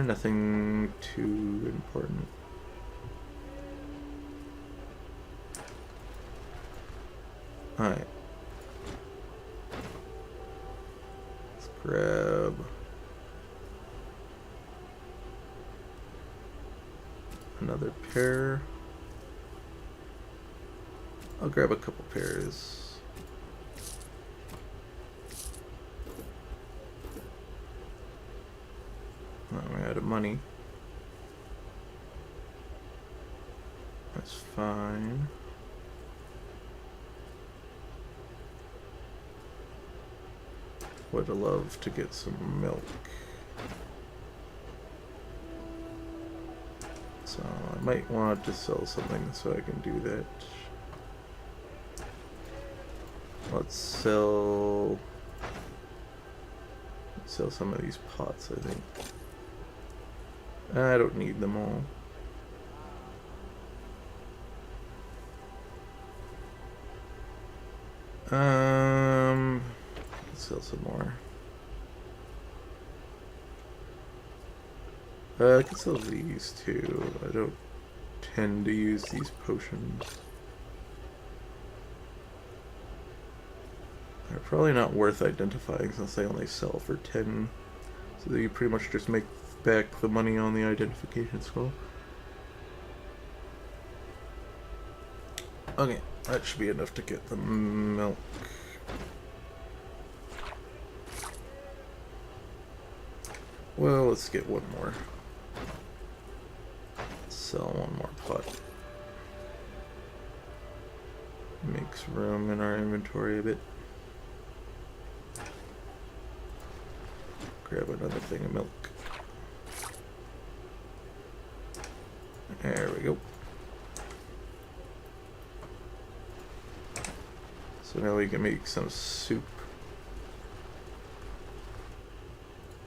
Nothing too important. Alright. Let's grab another pair. I'll grab a couple pairs. Oh, we're out of money. That's fine. Would love to get some milk. So I might want to sell something so I can do that. Let's sell some of these pots, I think. I don't need them all. Let's sell some more. I can sell these too. I don't tend to use these potions. They're probably not worth identifying since they only sell for 10. So that you pretty much just make back the money on the identification skull. Okay, that should be enough to get the milk. Well, let's get one more. Sell one more pot. Makes room in our inventory a bit. Grab another thing of milk. There we go. So now we can make some soup.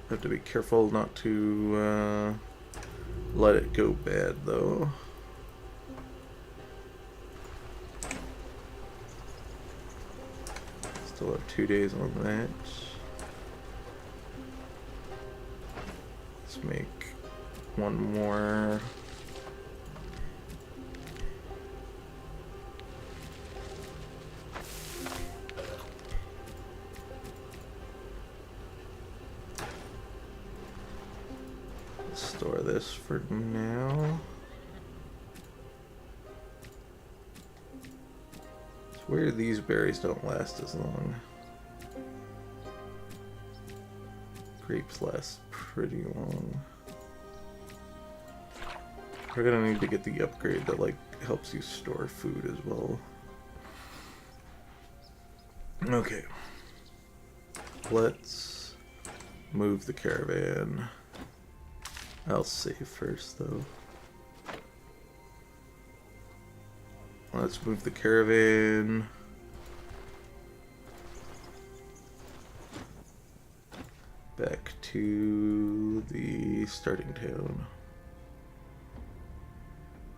Have to be careful not to let it go bad though. Still have 2 days on that. Let's make one more. Store this for now. It's weird these berries don't last as long. Grapes last pretty long. We're gonna need to get the upgrade that like helps you store food as well. Okay. Let's move the caravan. I'll save first though. Let's move the caravan back to the starting town.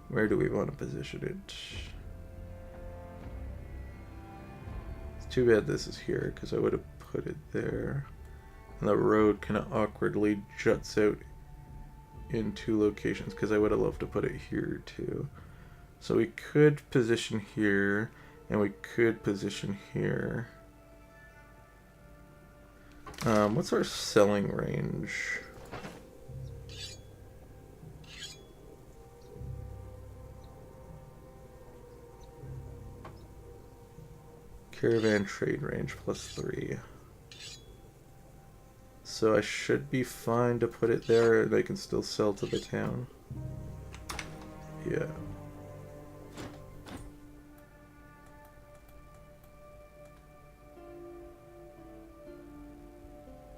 Where do we want to position it? It's too bad this is here because I would have put it there. And the road kind of awkwardly juts out in 2 locations because I would have loved to put it here too. So we could position here and we could position here. What's our selling range? Caravan trade range +3. So I should be fine to put it there and I can still sell to the town. Yeah.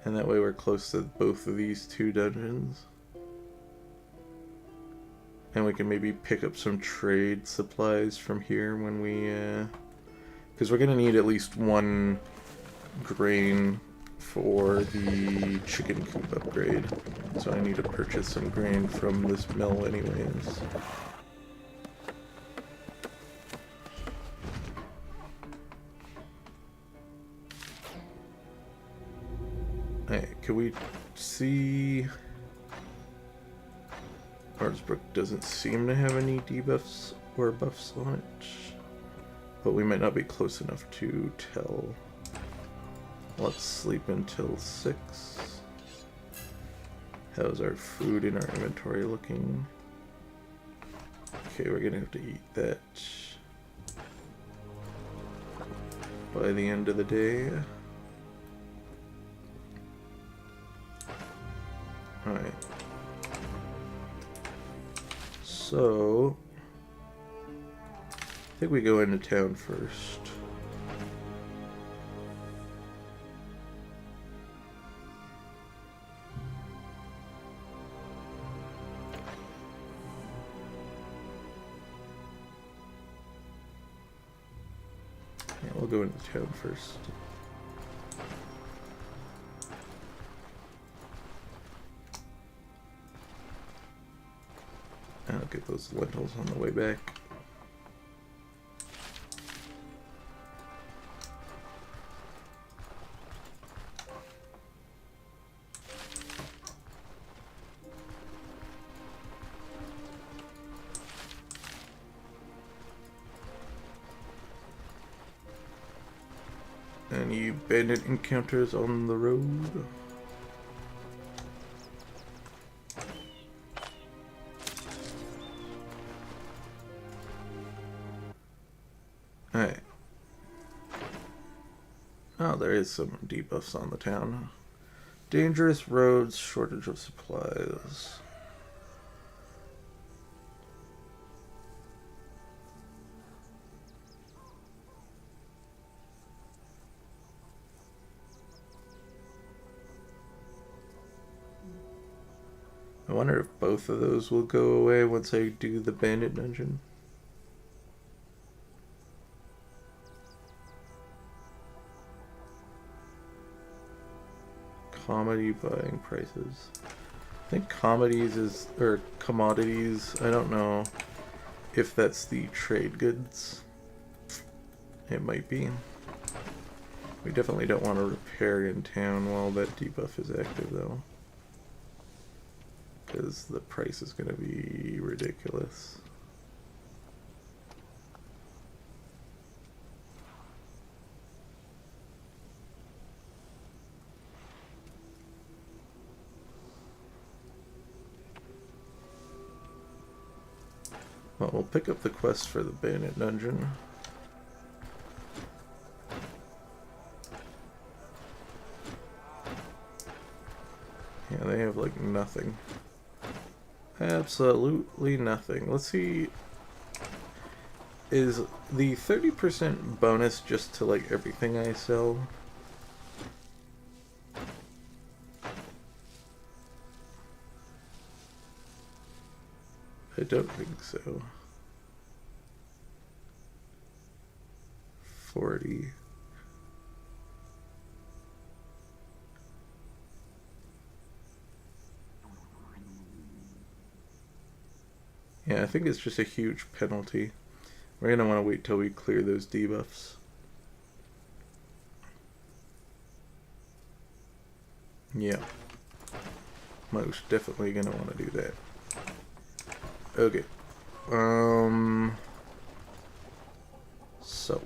And that way we're close to both of these 2 dungeons. And we can maybe pick up some trade supplies from here when we... because we're going to need at least 1 grain for the chicken coop upgrade. So I need to purchase some grain from this mill anyways. Hey, can we see... Arsbrook doesn't seem to have any debuffs or buffs on it, but we might not be close enough to tell. Let's sleep until 6. How's our food in our inventory looking? Okay, we're gonna have to eat that by the end of the day. Alright. So, I think we go into town first. Yeah, we'll go into town first. I'll get those lentils on the way back. Any bandit encounters on the road? Alright. Oh, there is some debuffs on the town. Dangerous roads, shortage of supplies. I wonder if both of those will go away once I do the bandit dungeon. Comedy buying prices. I think commodities is, or commodities, I don't know if that's the trade goods. It might be. We definitely don't want to repair in town while that debuff is active though, because the price is going to be ridiculous. Well, we'll pick up the quest for the bandit dungeon. Yeah, they have like nothing. Absolutely nothing. Let's see. Is the 30% bonus just to like everything I sell? I don't think so. 40. Yeah, I think it's just a huge penalty. We're gonna want to wait till we clear those debuffs. Yeah. Most definitely gonna want to do that. Okay. So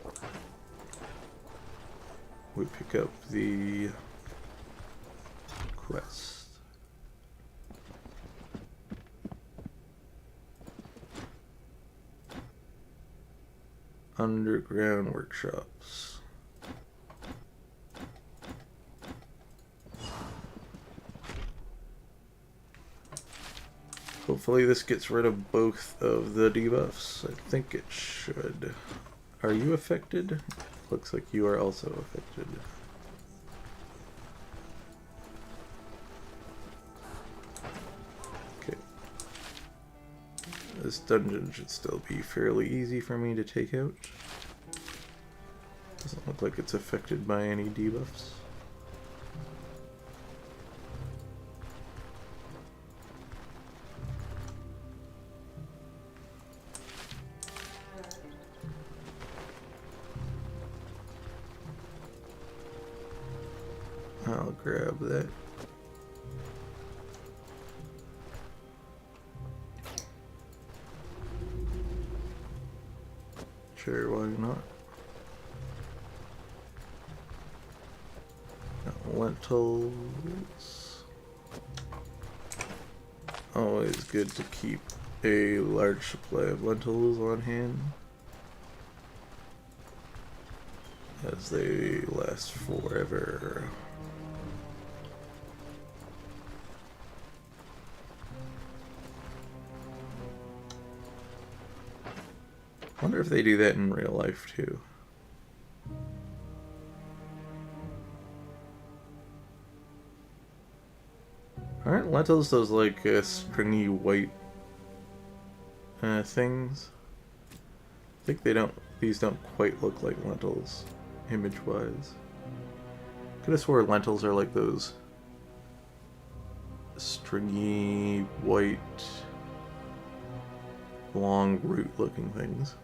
we pick up the quest. Underground workshops. Hopefully this gets rid of both of the debuffs. I think it should. Are you affected? Looks like you are also affected. Okay. This dungeon should still be fairly easy for me to take out. Doesn't look like it's affected by any debuffs. I'll grab that. Sure, why not? Lentils. Always good to keep a large supply of lentils on hand, as they last forever. Wonder if they do that in real life too. Aren't lentils those like stringy white things? I think they don't. These don't quite look like lentils, image-wise. Could have swore lentils are like those stringy white, long root-looking things.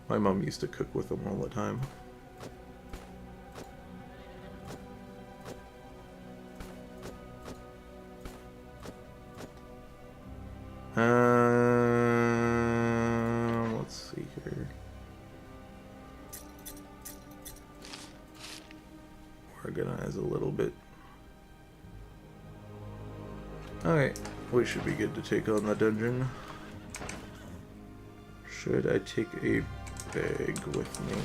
My mom used to cook with them all the time. Let's see here. Organize a little bit. Alright, we should be good to take on the dungeon. Should I take a bag with me?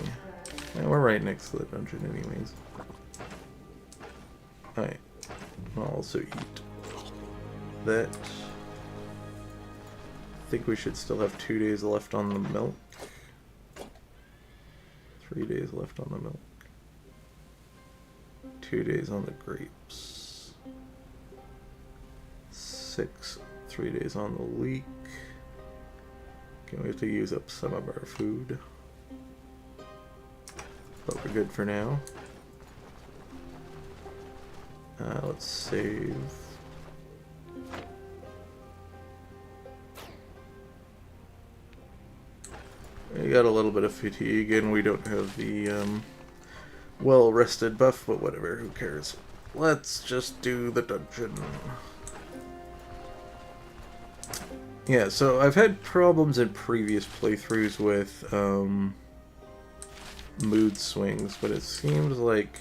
Yeah, we're right next to the dungeon anyways. Alright, I'll also eat that. I think we should still have 2 days left on the milk. 3 days left on the milk. 2 days on the grapes. 6, 3 days on the leek. Okay, we have to use up some of our food. But we're good for now. Let's save. We got a little bit of fatigue, and we don't have the well-rested buff, but whatever, who cares. Let's just do the dungeon. Yeah, so I've had problems in previous playthroughs with mood swings, but it seems like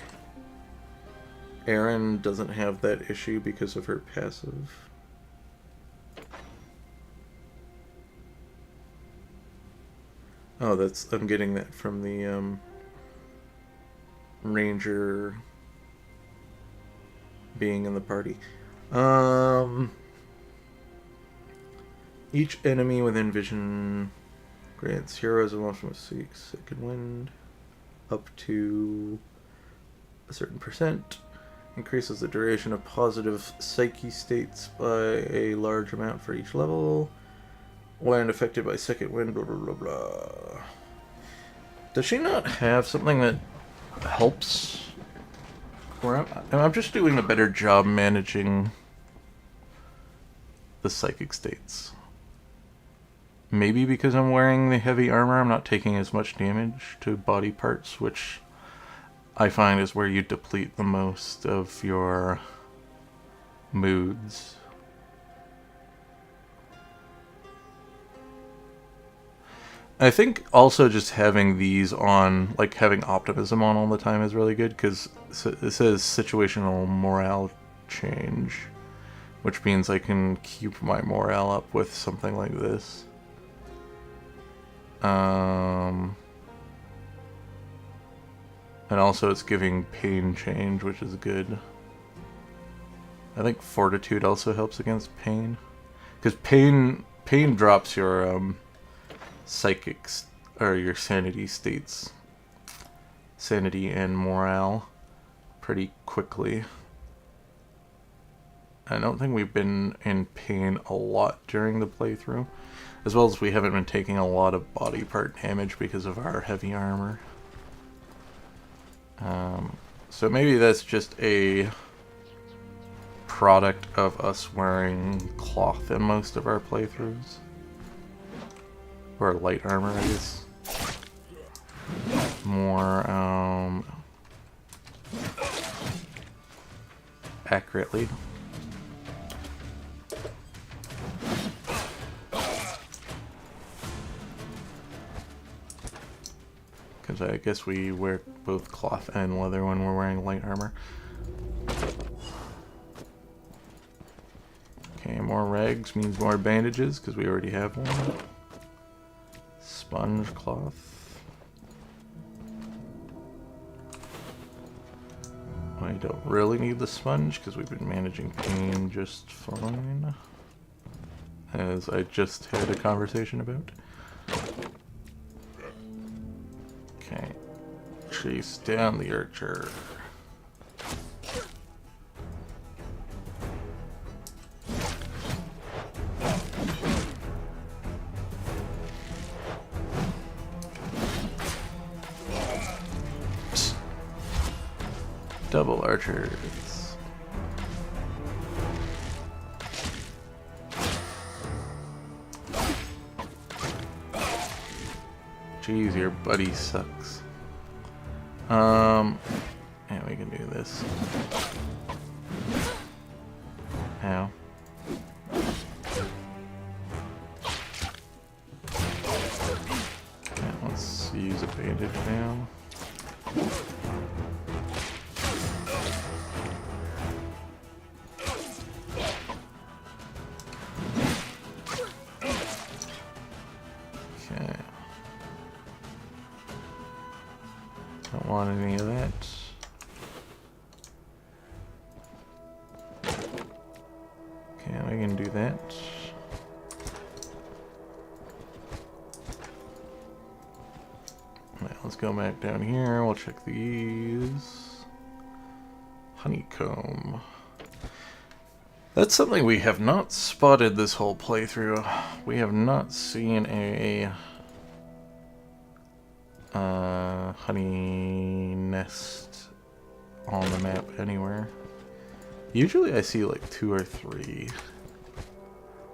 Erin doesn't have that issue because of her passive. Oh, that's, I'm getting that from the ranger being in the party. Each enemy within vision grants heroes a motion with second wind up to a certain percent. Increases the duration of positive psyche states by a large amount for each level. When affected by second wind, blah blah blah blah. Does she not have something that helps? Or I'm just doing a better job managing the psychic states. Maybe because I'm wearing the heavy armor, I'm not taking as much damage to body parts, which I find is where you deplete the most of your moods. I think also just having these on, like having optimism on all the time is really good, because it says situational morale change, which means I can keep my morale up with something like this. And also it's giving pain change, which is good. I think fortitude also helps against pain, because pain drops your psychics or your sanity states, sanity and morale, pretty quickly. I don't think we've been in pain a lot during the playthrough, as well as we haven't been taking a lot of body part damage because of our heavy armor. So maybe that's just a product of us wearing cloth in most of our playthroughs. Or light armor, I guess. accurately. Because I guess we wear both cloth and leather when we're wearing light armor. Okay, more rags means more bandages, because we already have one. Sponge cloth. I don't really need the sponge, because we've been managing pain just fine. As I just had a conversation about. Okay. Chase down the archer. Double archers. Jeez, your buddy sucks. Yeah, we can do this. Ow. Okay, let's use a bandage now. Okay. Don't want any of that. Okay, we can do that. Right, let's go back down here. We'll check these. Honeycomb. That's something we have not spotted this whole playthrough. We have not seen a honey nest on the map anywhere. Usually I see like 2 or 3.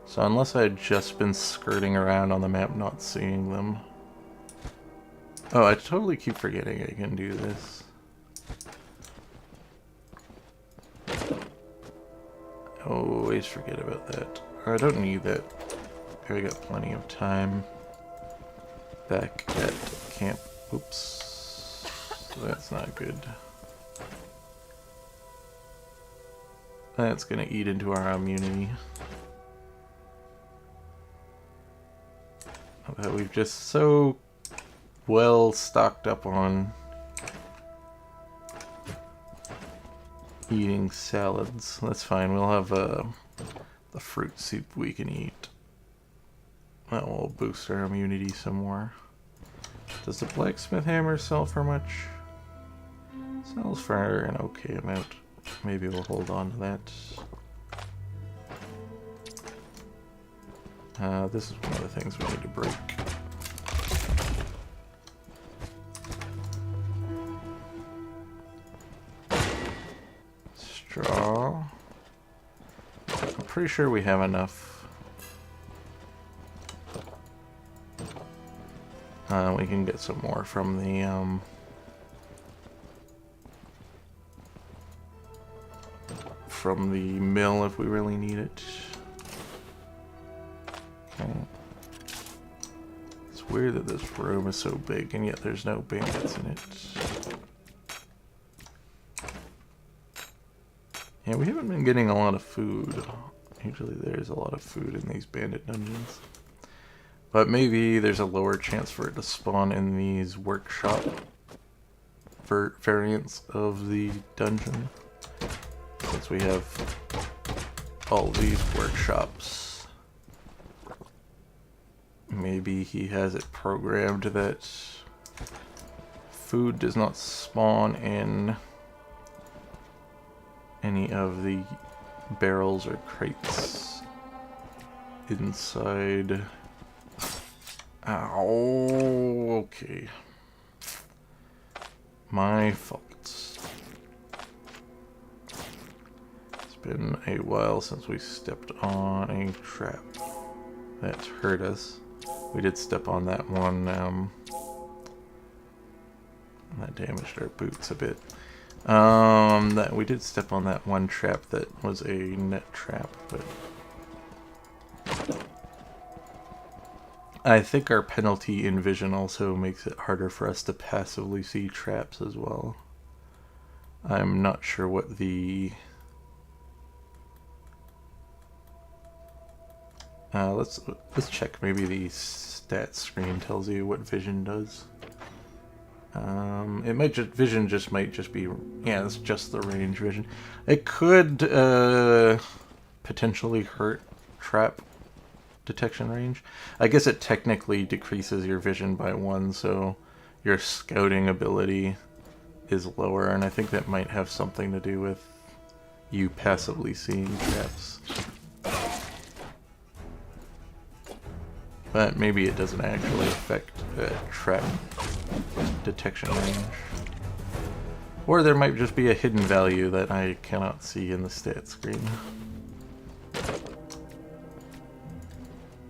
So unless I had just been skirting around on the map not seeing them. Oh, I totally keep forgetting I can do this. I always forget about that. Or I don't need that. I got plenty of time back at camp. Oops. That's not good. That's gonna eat into our immunity. That we've just so well stocked up on eating salads. That's fine. We'll have the fruit soup we can eat. That will boost our immunity some more. Does the blacksmith hammer sell for much? Sells for an okay amount. Maybe we'll hold on to that. This is one of the things we need to break. Straw. I'm pretty sure we have enough. We can get some more from the mill if we really need it. Okay. It's weird that this room is so big and yet there's no bandits in it. Yeah, we haven't been getting a lot of food. Usually there's a lot of food in these bandit dungeons. But maybe there's a lower chance for it to spawn in these workshop variants of the dungeon. Since we have all these workshops. Maybe he has it programmed that food does not spawn in any of the barrels or crates inside. Ow, okay. My fault. It's been a while since we stepped on a trap that hurt us. We did step on that one, that damaged our boots a bit. That we did step on that one trap that was a net trap, but I think our penalty in vision also makes it harder for us to passively see traps as well. I'm not sure what the... let's check. Maybe the stats screen tells you what vision does. It might just might just be, yeah, it's just the range vision. It could potentially hurt trap detection range. I guess it technically decreases your vision by 1, so your scouting ability is lower, and I think that might have something to do with you passively seeing traps. But maybe it doesn't actually affect trap detection range. Or there might just be a hidden value that I cannot see in the stat screen.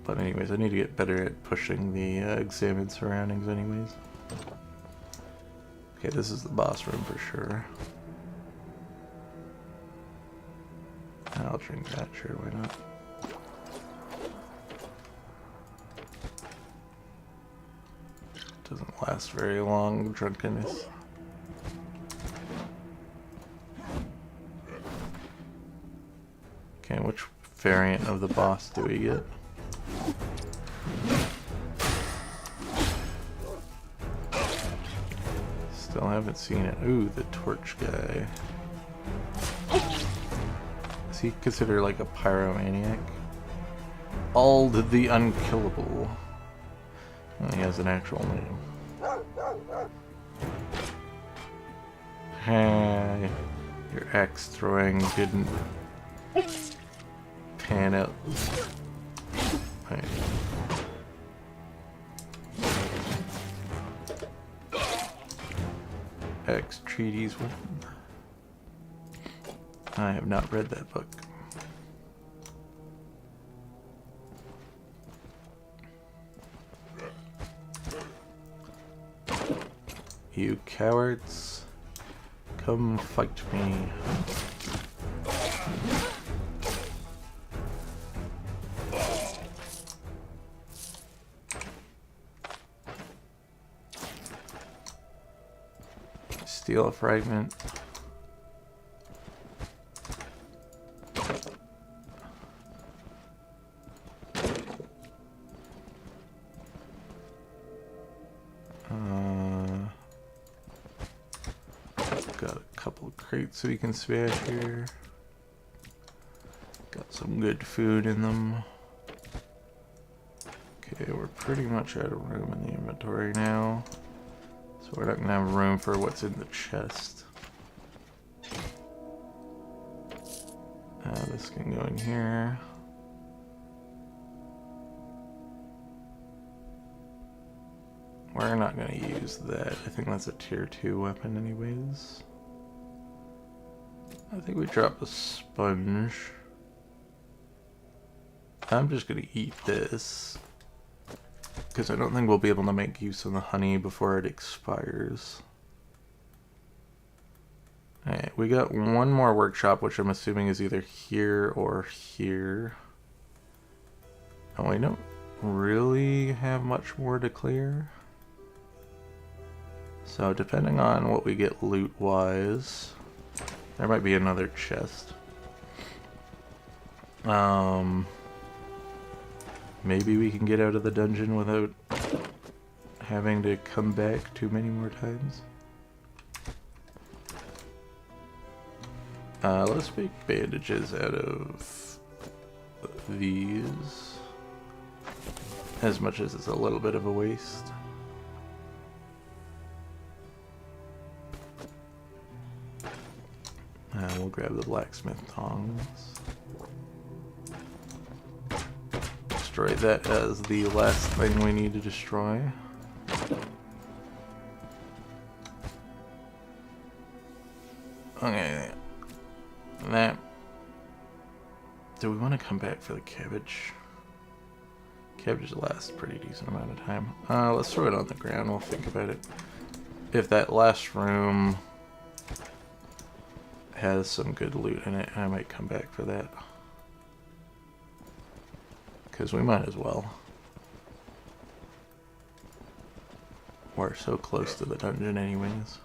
But anyways, I need to get better at pushing the examined surroundings anyways. Okay, this is the boss room for sure. I'll drink that, sure, why not? Doesn't last very long, drunkenness. Okay, which variant of the boss do we get? Still haven't seen it. Ooh, the torch guy. Is he considered like a pyromaniac? Ald the Unkillable. Oh, he has an actual name. Hey, your axe throwing didn't pan out. Right. Axe treaties weapon. I have not read that book. You cowards, come fight me. Steal a fragment. Got a couple of crates we can smash here. Got some good food in them. Okay, we're pretty much out of room in the inventory now. So we're not going to have room for what's in the chest. This can go in here. We're not going to use that. I think that's a tier 2 weapon anyways. I think we dropped a sponge. I'm just going to eat this, because I don't think we'll be able to make use of the honey before it expires. Alright, we got one more workshop, which I'm assuming is either here or here. And we don't really have much more to clear. So depending on what we get loot-wise, there might be another chest. Maybe we can get out of the dungeon without having to come back too many more times. Let's make bandages out of these, as much as it's a little bit of a waste. We'll grab the blacksmith tongs. Destroy that as the last thing we need to destroy. Okay. That. Do we want to come back for the cabbage? Cabbages last a pretty decent amount of time. Let's throw it on the ground. We'll think about it. If that last room has some good loot in it, and I might come back for that. Because we might as well. We're so close to the dungeon anyways.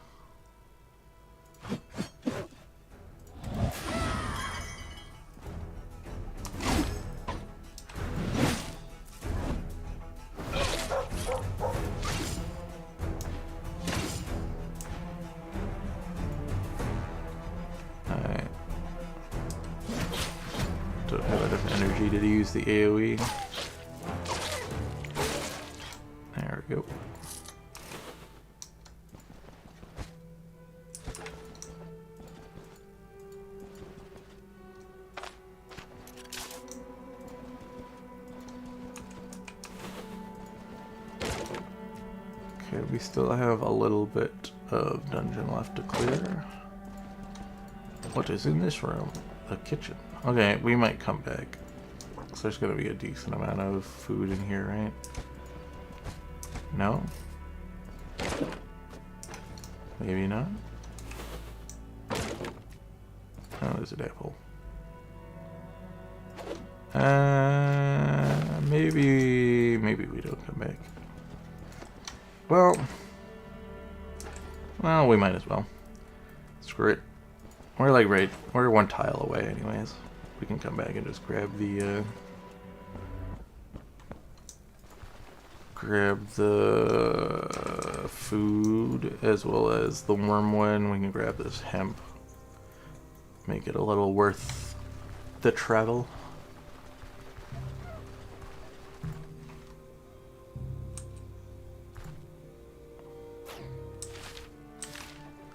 Don't have enough energy to use the AoE. There we go. Okay, we still have a little bit of dungeon left to clear. What is in this room? The kitchen. Okay, we might come back. So there's gonna be a decent amount of food in here, right? No? Maybe not? Oh, there's an apple. Maybe we don't come back. Well, we might as well. Screw it. We're like we're one tile away anyways. We can come back and just grab the food as well as the wormwood. We can grab this hemp. Make it a little worth the travel.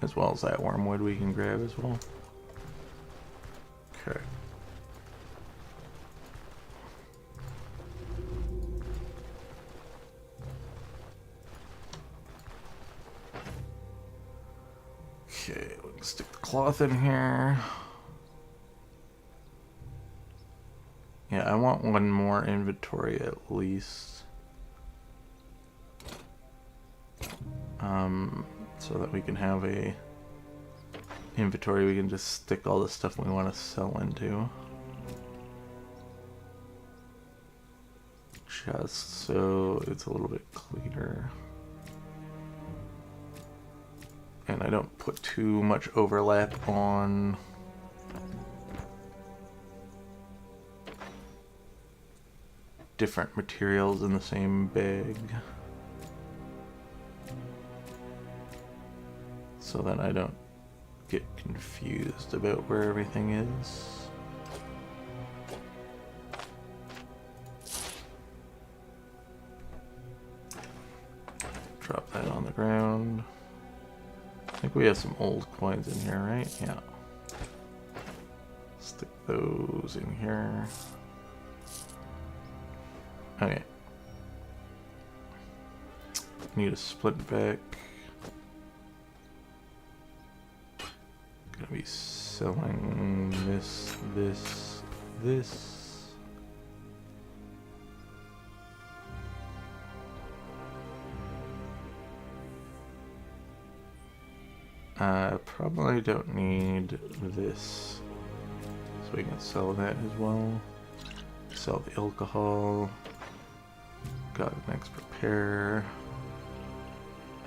As well as that wormwood we can grab as well. Okay. Okay, we can stick the cloth in here. Yeah, I want one more inventory at least. So that we can have a inventory we can just stick all the stuff we want to sell into. Just so it's a little bit cleaner. And I don't put too much overlap on different materials in the same bag. So that I don't get confused about where everything is. Drop that on the ground. I think we have some old coins in here, right? Yeah. Stick those in here. Okay. Need a split back. Gonna be selling this. Probably don't need this, so we can sell that as well. Sell the alcohol. Got an extra pair.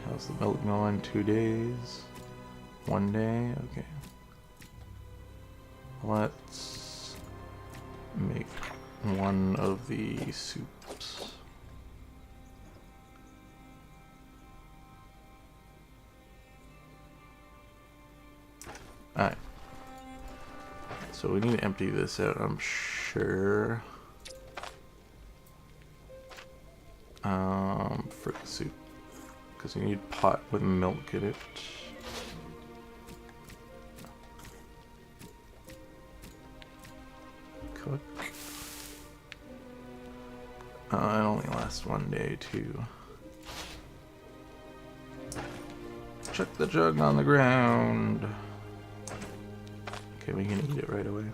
How's the milk going? 2 days? 1 day? Okay. Let's make one of the soups. Alright. So we need to empty this out, I'm sure. For the soup. Because you need pot with milk in it. Cook. It only lasts 1 day too. Chuck the jug on the ground. Okay, we can eat it right away.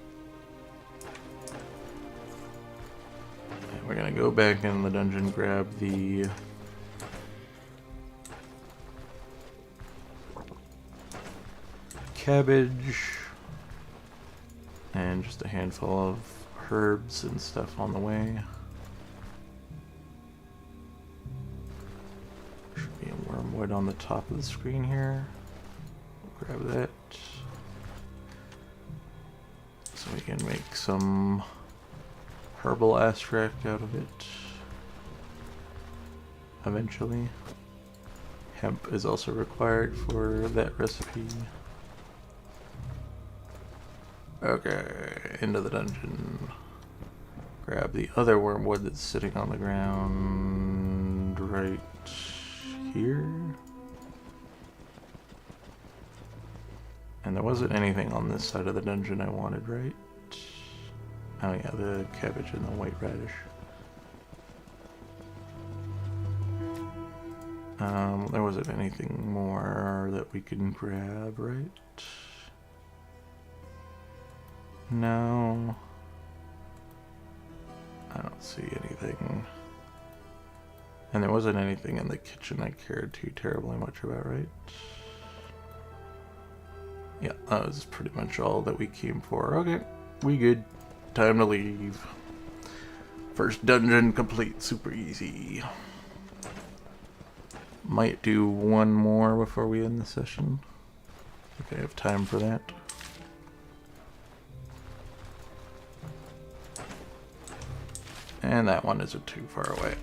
And we're gonna go back in the dungeon, grab the cabbage. And just a handful of herbs and stuff on the way. Should be a wormwood on the top of the screen here. Grab that. So we can make some herbal extract out of it. Eventually. Hemp is also required for that recipe. Okay, into the dungeon. Grab the other wormwood that's sitting on the ground right here. And there wasn't anything on this side of the dungeon I wanted, right? Oh yeah, the cabbage and the white radish. There wasn't anything more that we can grab, right? No. I don't see anything. And there wasn't anything in the kitchen I cared too terribly much about, right? Yeah, that was pretty much all that we came for. Okay, we good. Time to leave. First dungeon complete, super easy. Might do one more before we end the session. I think I have time for that. And that one isn't too far away.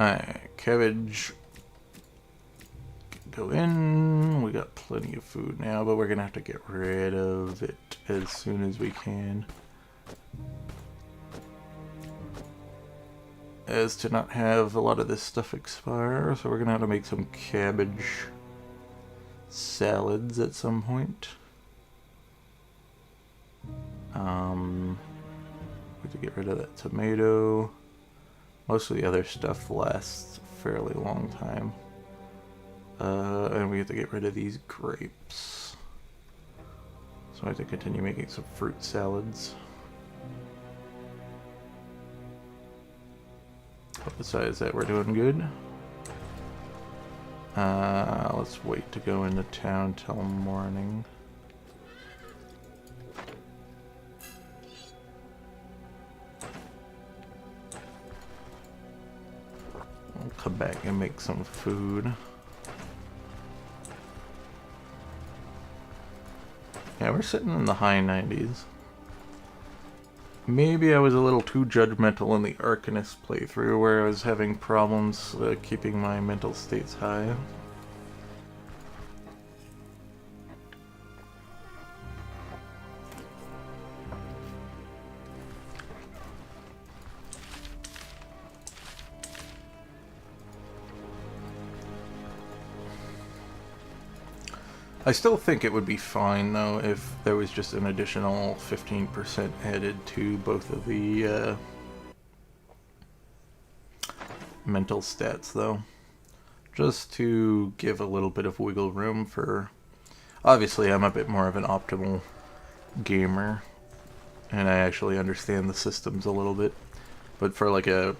Alright, cabbage. Go in. We got plenty of food now, but we're gonna have to get rid of it as soon as we can. As to not have a lot of this stuff expire, so we're gonna have to make some cabbage salads at some point. We have to get rid of that tomato. Most of the other stuff lasts a fairly long time. And we have to get rid of these grapes. So I have to continue making some fruit salads. But besides that, we're doing good. Let's wait to go into town till morning. We'll come back and make some food. Yeah, we're sitting in the high 90s. Maybe I was a little too judgmental in the Arcanist playthrough where I was having problems keeping my mental states high. I still think it would be fine, though, if there was just an additional 15% added to both of the mental stats, though. Just to give a little bit of wiggle room for... Obviously, I'm a bit more of an optimal gamer, and I actually understand the systems a little bit. But for, like, a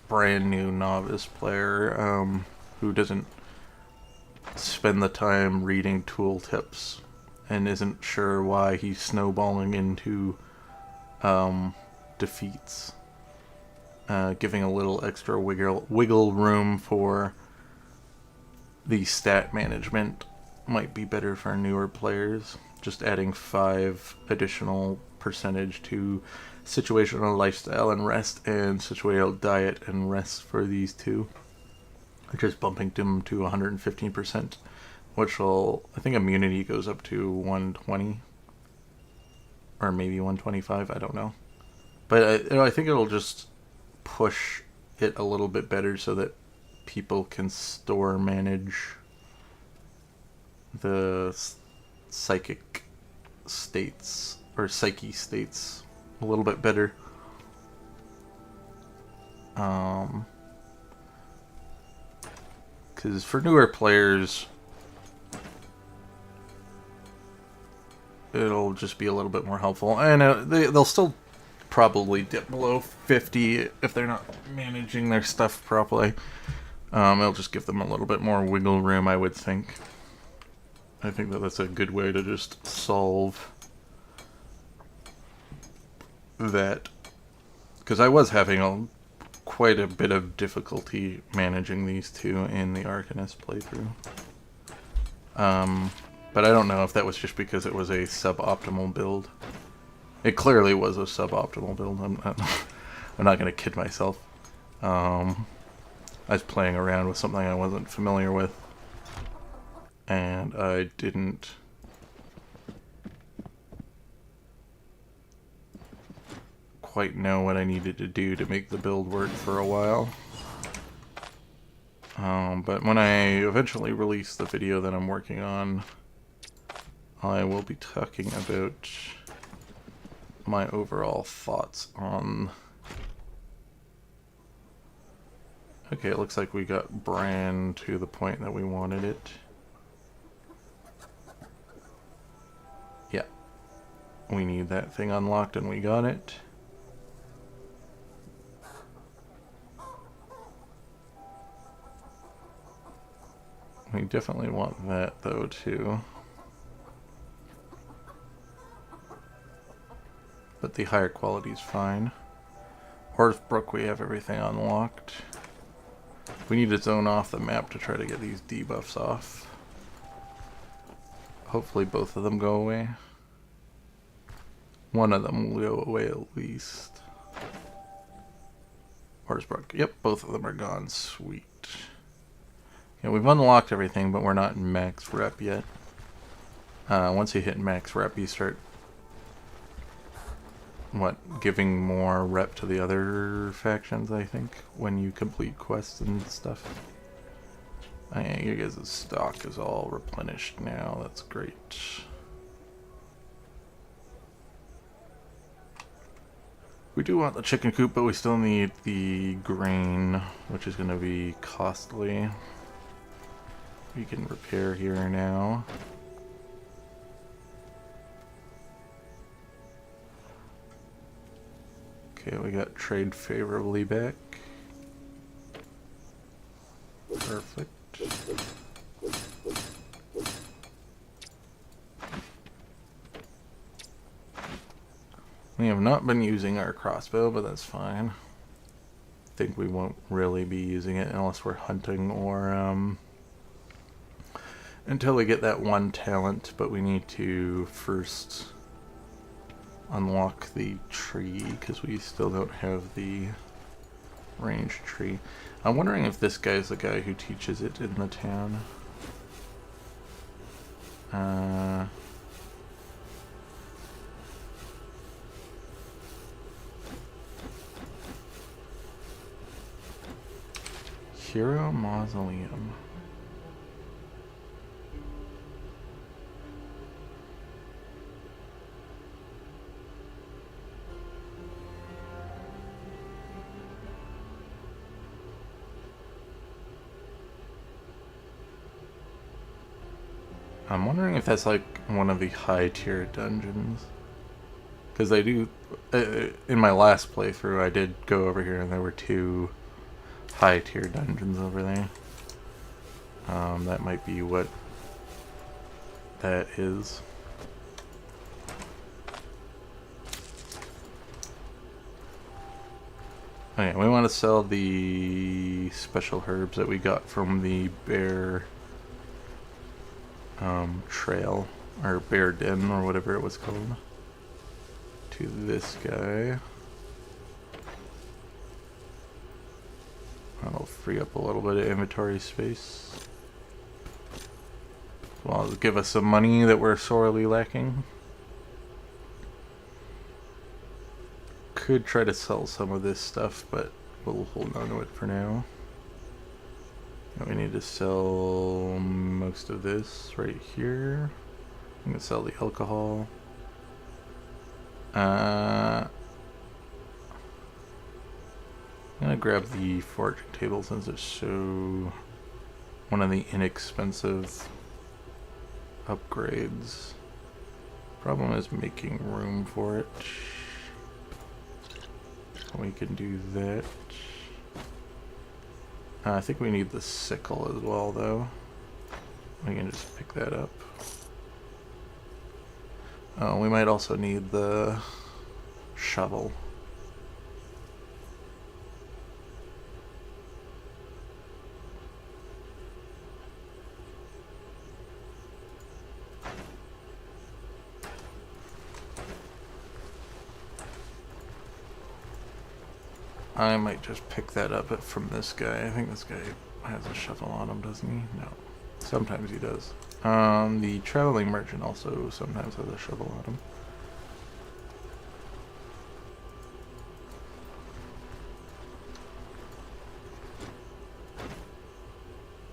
brand new novice player who doesn't spend the time reading tooltips and isn't sure why he's snowballing into defeats, giving a little extra wiggle room for the stat management might be better for newer players. Just adding 5 additional percentage to situational lifestyle and rest, and situational diet and rest for these two. Just bumping them to 115%, which will, I think immunity goes up to 120, or maybe 125, I don't know. But I think it'll just push it a little bit better so that people can store manage the psychic states, or psyche states, a little bit better. Because for newer players, it'll just be a little bit more helpful. And they'll still probably dip below 50 if they're not managing their stuff properly. It'll just give them a little bit more wiggle room, I would think. I think that that's a good way to just solve that. Because I was having quite a bit of difficulty managing these two in the Arcanist playthrough. But I don't know if that was just because it was a suboptimal build. It clearly was a suboptimal build. I'm not going to kid myself. I was playing around with something I wasn't familiar with, and I didn't quite know what I needed to do to make the build work for a while. But when I eventually release the video that I'm working on, I will be talking about my overall thoughts on... Okay, it looks like we got Bran to the point that we wanted it. Yeah. We need that thing unlocked and we got it. We definitely want that though too. But the higher quality is fine. Horsebrook, we have everything unlocked. We need to zone off the map to try to get these debuffs off. Hopefully both of them go away. One of them will go away at least. Horsebrook, yep, both of them are gone. Sweet. Yeah, we've unlocked everything, but we're not in max rep yet. Once you hit max rep, you start giving more rep to the other factions, I think, when you complete quests and stuff. You guys' stock is all replenished now, that's great. We do want the chicken coop, but we still need the grain, which is going to be costly. We can repair here now. Okay, we got trade favorably back. Perfect. We have not been using our crossbow, but that's fine. I think we won't really be using it unless we're hunting or until we get that one talent, but we need to first unlock the tree because we still don't have the range tree. I'm wondering if this guy's the guy who teaches it in the town. Hero Mausoleum. I'm wondering if that's like one of the high tier dungeons. Because I do, in my last playthrough, I did go over here and there were 2 high tier dungeons over there. That might be what that is. Okay, we want to sell the special herbs that we got from the bear trail, or bear den, or whatever it was called, to this guy. That'll free up a little bit of inventory space. Well, it'll give us some money that we're sorely lacking. Could try to sell some of this stuff, but we'll hold on to it for now. And we need to sell most of this right here. I'm gonna sell the alcohol. gonna grab the foraging table since it's so one of the inexpensive upgrades. Problem is making room for it. We can do that. I think we need the sickle as well, though. We can just pick that up. Oh, we might also need the shovel. I might just pick that up from this guy. I think this guy has a shovel on him, doesn't he? No. Sometimes he does. The traveling merchant also sometimes has a shovel on him.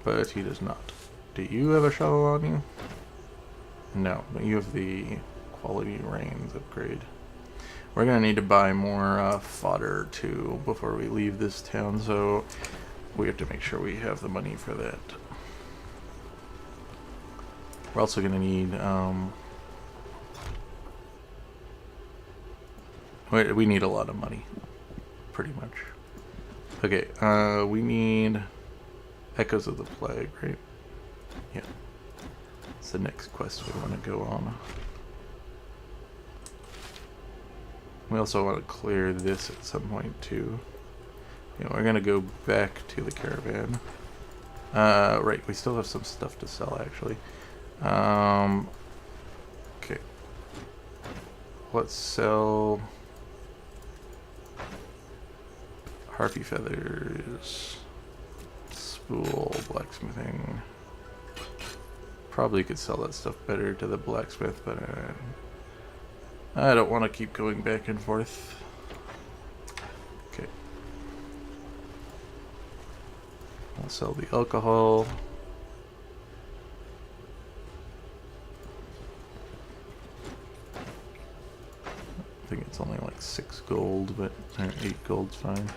But he does not. Do you have a shovel on you? No, but you have the quality reins upgrade. We're gonna need to buy more fodder too before we leave this town, so we have to make sure we have the money for that. We're also gonna need we need a lot of money, pretty much. Okay, we need Echoes of the Plague, right? Yeah. It's the next quest we want to go on. We also want to clear this at some point too. Yeah, we're gonna go back to the caravan. Right, we still have some stuff to sell actually. Okay. Let's sell harpy feathers, spool, blacksmithing. Probably could sell that stuff better to the blacksmith, but I don't want to keep going back and forth. Okay. I'll sell the alcohol. I think it's only like 6 gold, but 8 gold's fine.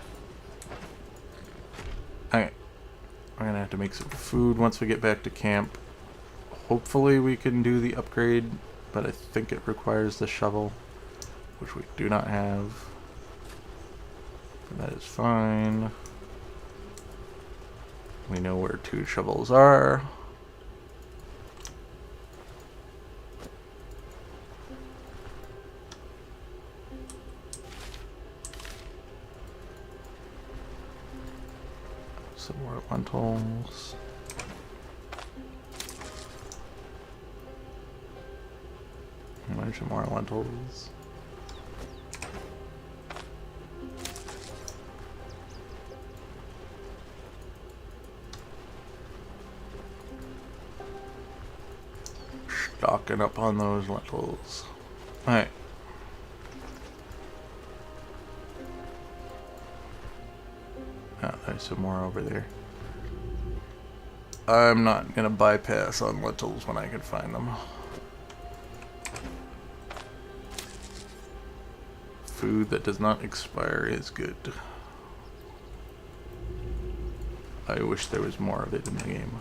Okay. We're gonna have to make some food once we get back to camp. Hopefully we can do the upgrade, but I think it requires the shovel, which we do not have. And that is fine. We know where 2 shovels are. Some more lentils. There's some more lentils. Stocking up on those lentils. Alright. Oh, there's some more over there. I'm not gonna bypass on lentils when I can find them. Food that does not expire is good. I wish there was more of it in the game.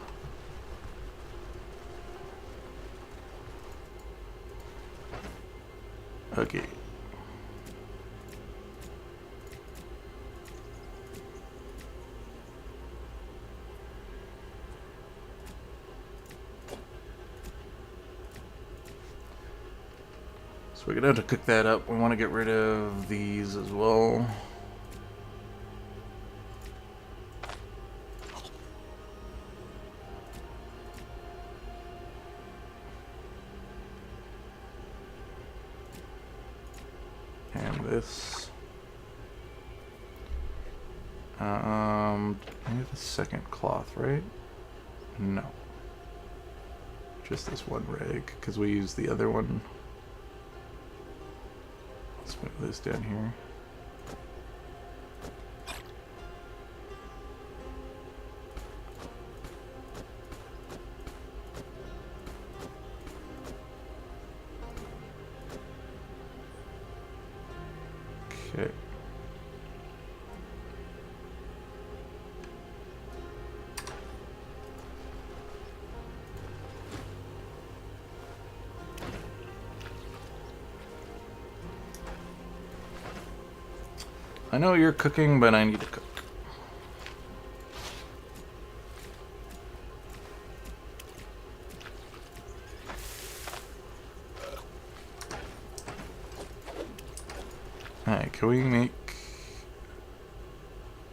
Okay. So we're gonna have to cook that up. We want to get rid of these as well. And this. I need a second cloth, right? No. Just this one rag, because we used the other one. Let's move this down here. Okay. I know you're cooking, but I need to cook. Alright, can we make...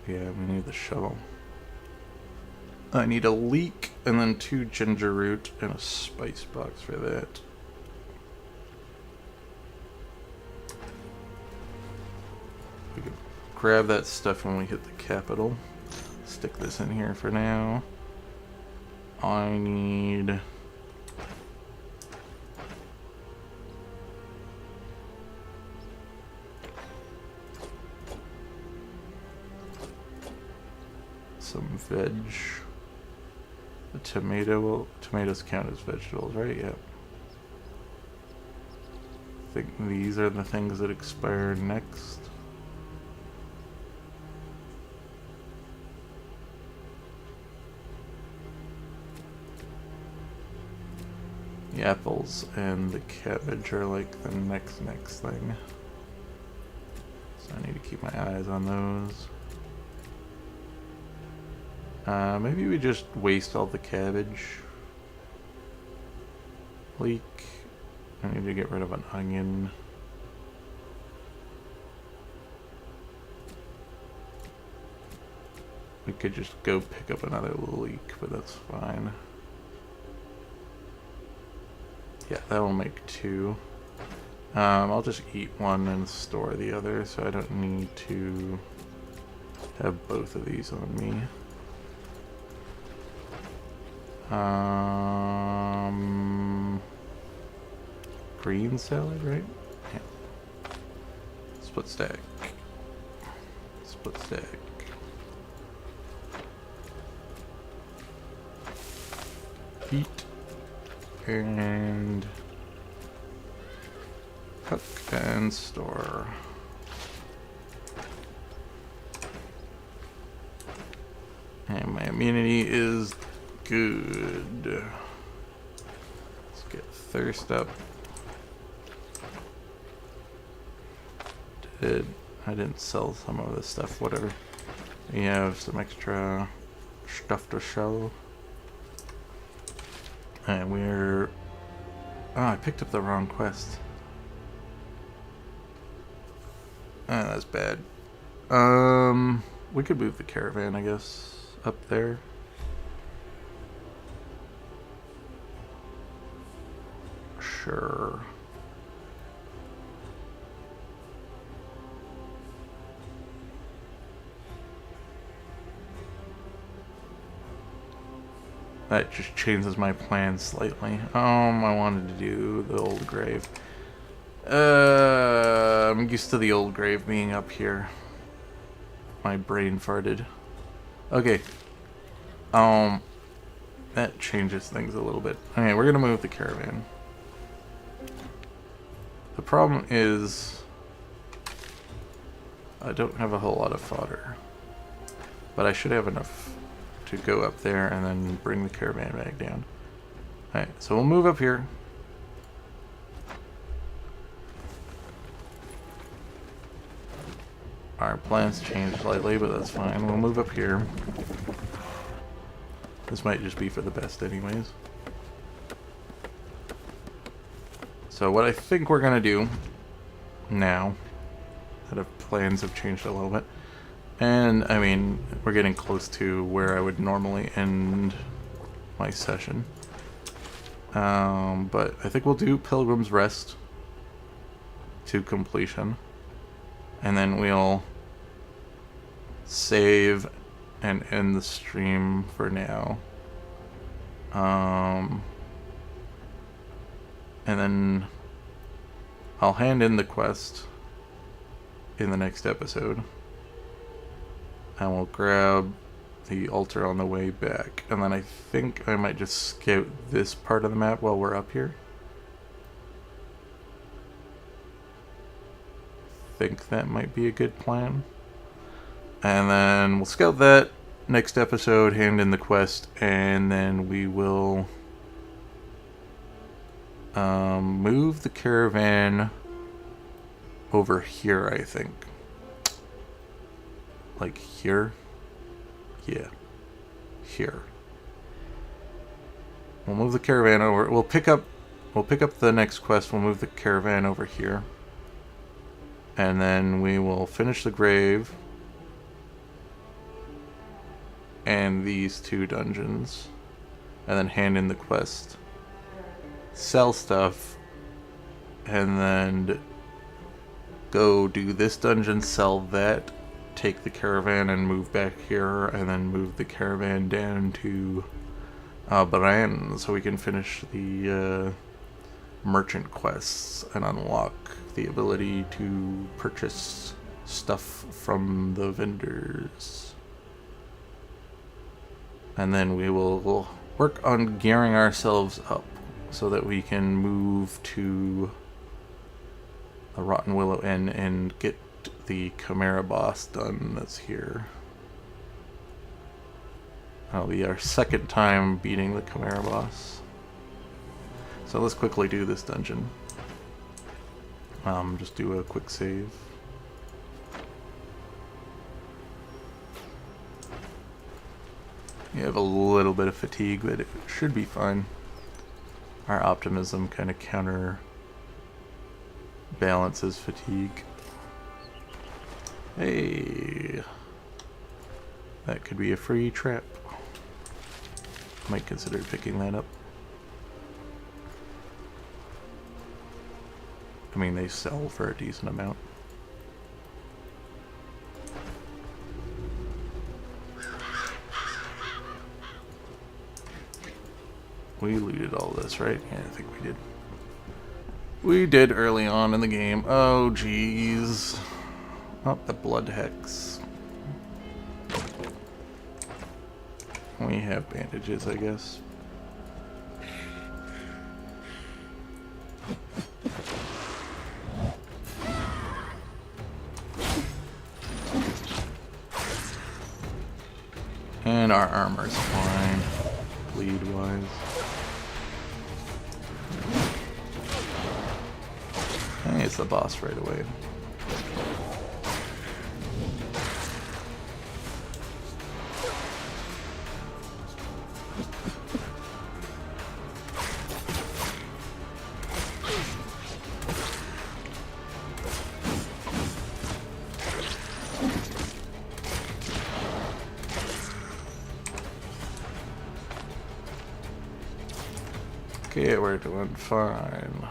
Yeah, we need the shovel. I need a leek, and then 2 ginger root, and a spice box for that. We can grab that stuff when we hit the capital. Stick this in here for now. I need... some veg. The tomatoes count as vegetables, right? Yep. I think these are the things that expire next. The apples and the cabbage are like the next thing. So I need to keep my eyes on those. Maybe we just waste all the cabbage. Leek. I need to get rid of an onion. We could just go pick up another leek, but that's fine. Yeah, that will make 2. I'll just eat one and store the other, so I don't need to have both of these on me. Green salad, right? Yeah. Split stack. Split stack. Heat. And cook and store. And my immunity is good. Let's get thirst up. I didn't sell some of this stuff, whatever. We have some extra stuff to sell. And we're... Oh, I picked up the wrong quest. Ah, that's bad. We could move the caravan, I guess, up there. Sure. That just changes my plan slightly. I wanted to do the old grave. I'm used to the old grave being up here. My brain farted. Okay. That changes things a little bit. Okay, we're gonna move the caravan. The problem is I don't have a whole lot of fodder. But I should have enough to go up there and then bring the caravan back down. Alright, so we'll move up here. Our plans changed slightly, but that's fine. We'll move up here. This might just be for the best anyways. So what I think we're gonna do now, that our plans have changed a little bit, and I mean, we're getting close to where I would normally end my session. But I think we'll do Pilgrim's Rest to completion. And then we'll save and end the stream for now. And then I'll hand in the quest in the next episode. And we'll grab the altar on the way back. And then I think I might just scout this part of the map while we're up here. I think that might be a good plan. And then we'll scout that next episode, hand in the quest, and then we will move the caravan over here, I think. like here. Yeah. Here. We'll move the caravan over. We'll pick up the next quest. We'll move the caravan over here. And then we will finish the grave. And these 2 dungeons. And then hand in the quest. Sell stuff. And then go do this dungeon, sell that. Take the caravan and move back here. And then move the caravan down to Baran, so we can finish the merchant quests and unlock the ability to purchase stuff from the vendors. And then we will work on gearing ourselves up so that we can move to the Rotten Willow Inn and get the Chimera boss done that's here. That'll be our 2nd time beating the Chimera boss. So let's quickly do this dungeon. Just do a quick save. You have a little bit of fatigue, but it should be fine. Our optimism kind of counterbalances fatigue. Hey! That could be a free trap. Might consider picking that up. I mean, they sell for a decent amount. We looted all this, right? Yeah, I think we did. We did early on in the game. Oh, jeez. Oh, the blood hex. We have bandages, I guess. And our armor's fine, bleed-wise. Hey, it's the boss right away. Okay, we're doing fine.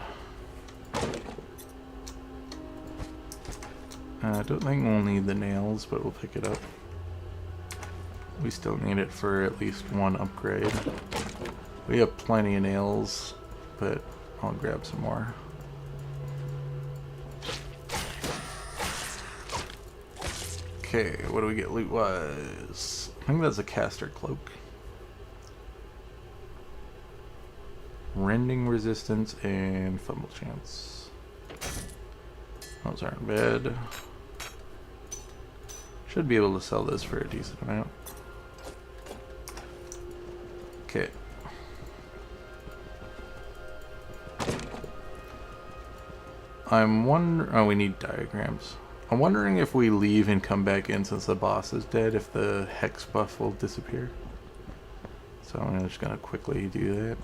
I don't think we'll need the nails, but we'll pick it up. We still need it for at least 1 upgrade. We have plenty of nails, but I'll grab some more. Okay, what do we get loot-wise? I think that's a caster cloak. Rending resistance and fumble chance. Those aren't bad. Should be able to sell this for a decent amount. Okay. I'm wondering... Oh, we need diagrams. I'm wondering if we leave and come back in since the boss is dead, if the hex buff will disappear. So I'm just gonna quickly do that.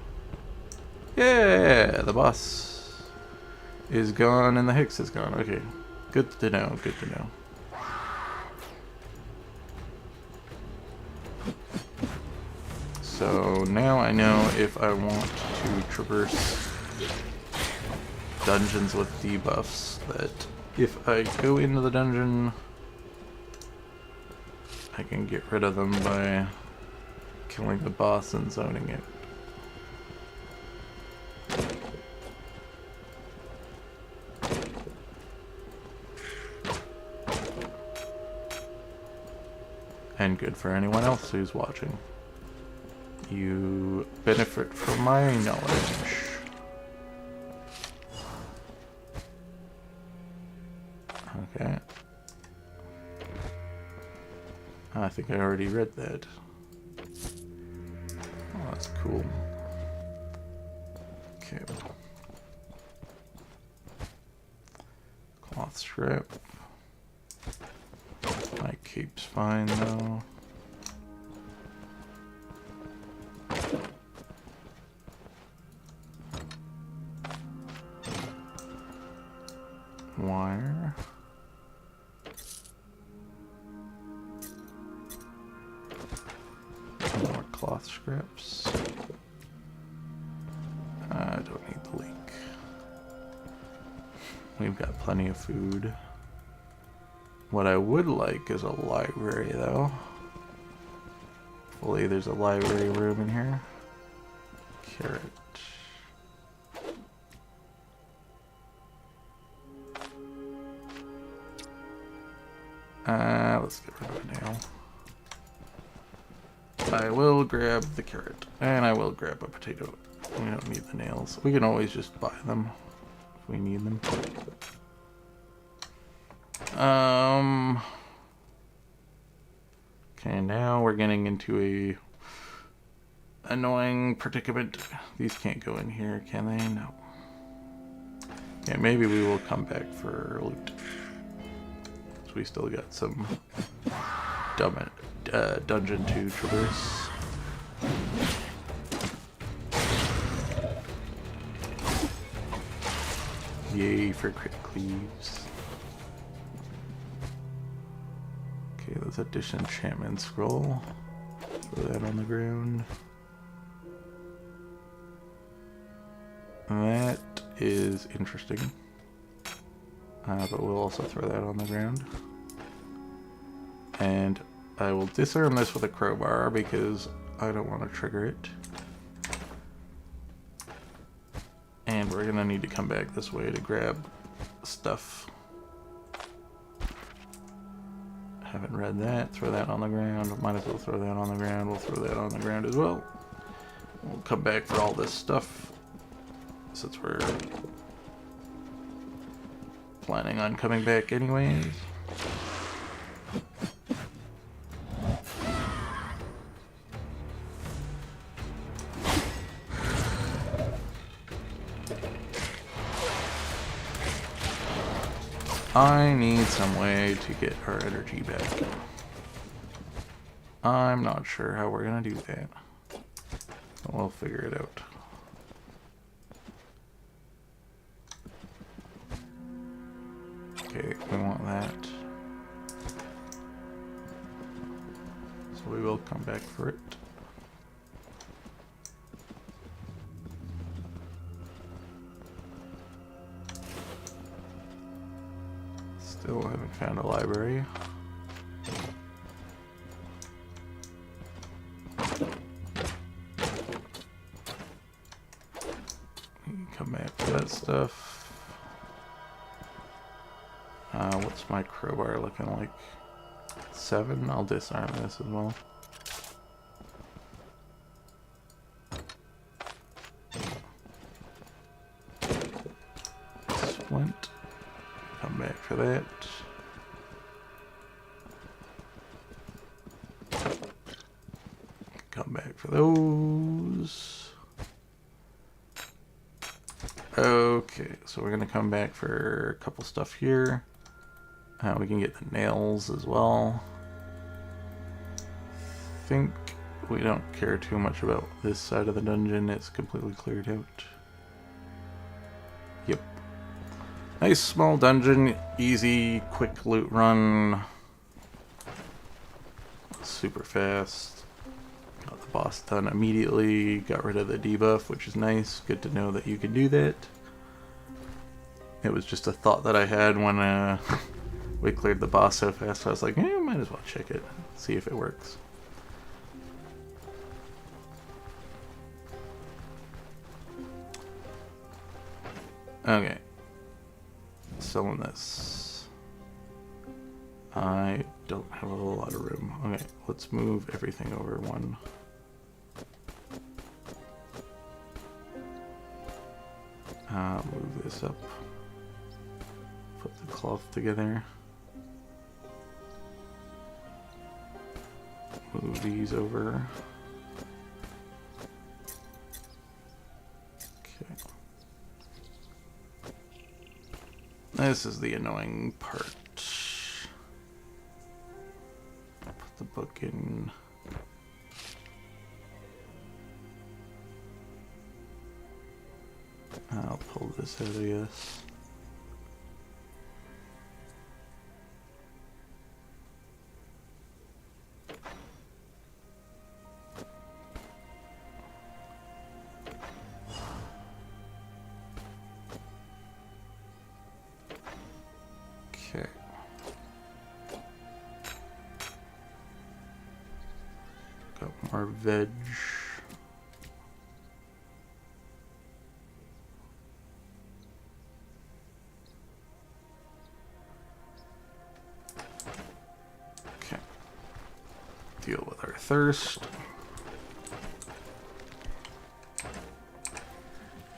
Yeah, the boss is gone and the hex is gone. Okay, good to know, good to know. So now I know if I want to traverse dungeons with debuffs, that if I go into the dungeon, I can get rid of them by killing the boss and zoning it. And good for anyone else who's watching. You benefit from my knowledge. Okay. I think I already read that. Oh, that's cool. Okay. Cloth strip. My cape's fine though. Wire. More cloth scraps. I don't need the leek. We've got plenty of food. What I would like is a library though. Hopefully there's a library room in here. Carrot. Let's get rid of a nail. I will grab the carrot, and I will grab a potato. We don't need the nails. We can always just buy them if we need them. Okay, now we're getting into a annoying predicament. These can't go in here, can they? No. Okay, maybe we will come back for loot. So we still got some dungeon to traverse. Yay for crit cleaves. Okay, there's a disenchantment scroll. Throw that on the ground. That is interesting. But we'll also throw that on the ground. And I will disarm this with a crowbar because I don't want to trigger it. And we're gonna need to come back this way to grab stuff. Haven't read that. Throw that on the ground. Might as well throw that on the ground. We'll throw that on the ground as well. We'll come back for all this stuff since we're planning on coming back anyways. I need some way to get our energy back. I'm not sure how we're gonna do that. But we'll figure it out. Okay, we want that. So we will come back for it. Still haven't found a library. We can come back for that stuff. What's my crowbar looking like? 7? I'll disarm this as well. Splint. Come back for that. Come back for those. Okay, so we're gonna come back for a couple stuff here. We can get the nails as well. I think we don't care too much about this side of the dungeon. It's completely cleared out. Yep. Nice small dungeon, easy, quick loot run. Super fast. Got the boss done immediately. Got rid of the debuff, which is nice. Good to know that you can do that. It was just a thought that I had when we cleared the boss so fast. I was like, might as well check it, see if it works. Okay. Selling this. I don't have a whole lot of room. Okay, let's move everything over one. Move this up. Put the cloth together. Move these over. Okay. This is the annoying part. the book in. I'll pull this out, I guess. Okay. Got more veg. Okay. Deal with our thirst.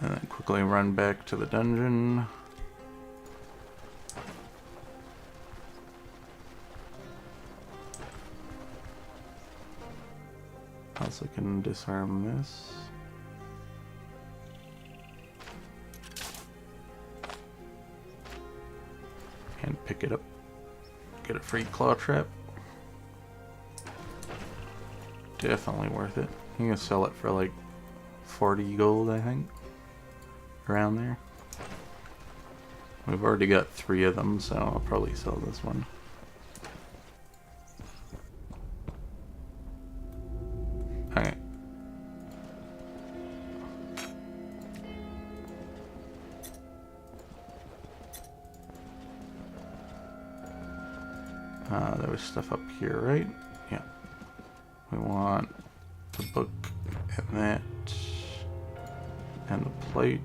And then quickly run back to the dungeon. Also can disarm this. And pick it up. Get a free claw trap. Definitely worth it. You can sell it for like 40 gold, I think. Around there. We've already got 3 of them, so I'll probably sell this one. Okay. There was stuff up here, right? Yeah. We want the book and that. And the plate.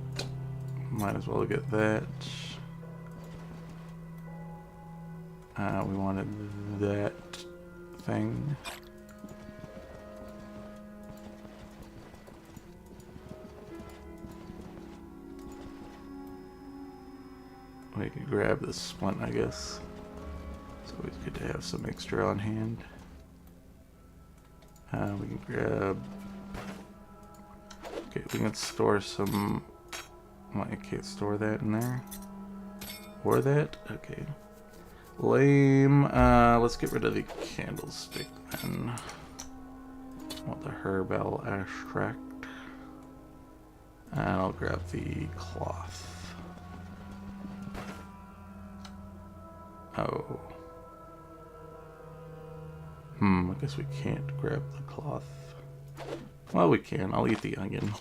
Might as well get that. We wanted that thing. We could grab this splint, I guess. It's always good to have some extra on hand. We can grab... Okay, we can store some... Well, I can't store that in there. Or that? Okay. Lame. Let's get rid of the candlestick then. Want the herbal extract. And I'll grab the cloth. Oh. I guess we can't grab the cloth. Well, we can. I'll eat the onion.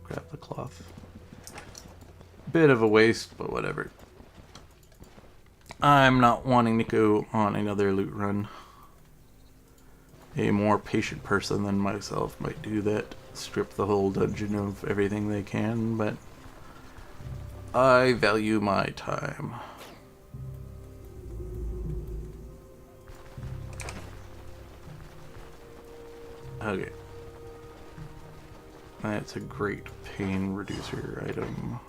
Grab the cloth. Bit of a waste, but whatever. I'm not wanting to go on another loot run. A more patient person than myself might do that. Strip the whole dungeon of everything they can, but I value my time. Okay. That's a great pain reducer item.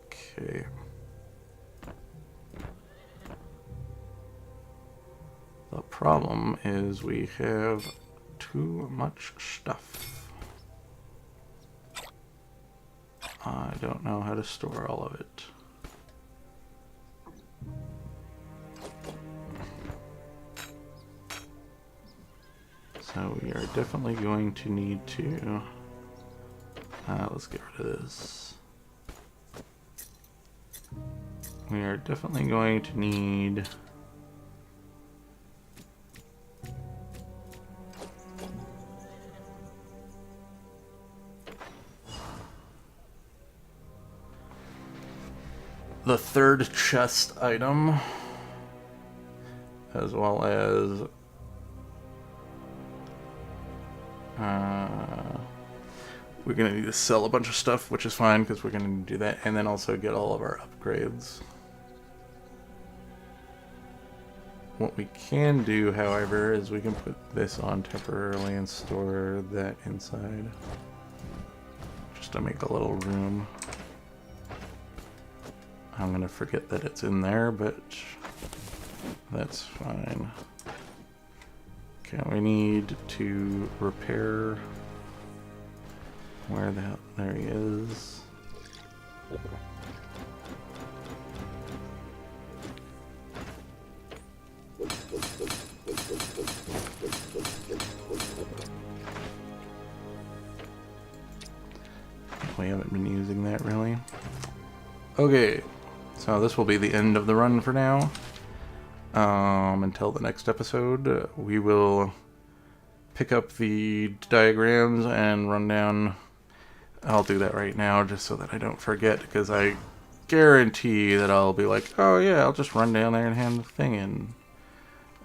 Okay. The problem is we have too much stuff. I don't know how to store all of it. So we are definitely going to need to... let's get rid of this. We are definitely going to need... the third chest item, as well as we're gonna need to sell a bunch of stuff, which is fine because we're gonna do that, and then also get all of our upgrades. What we can do, however, is we can put this on temporarily and store that inside, just to make a little room. I'm gonna forget that it's in there, but that's fine. Okay, we need to repair... Where the hell? There he is. Okay, so this will be the end of the run for now. Until the next episode, we will pick up the diagrams and run down. I'll do that right now just so that I don't forget, because I guarantee that I'll be like, oh yeah, I'll just run down there and hand the thing in.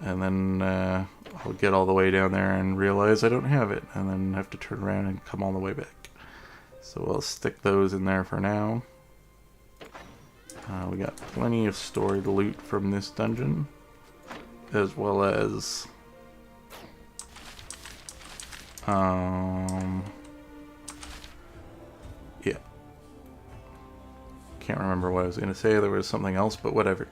And then I'll get all the way down there and realize I don't have it, and then have to turn around and come all the way back. So I'll stick those in there for now. We got plenty of stored loot from this dungeon, as well as yeah, can't remember what I was gonna say. There was something else, but whatever.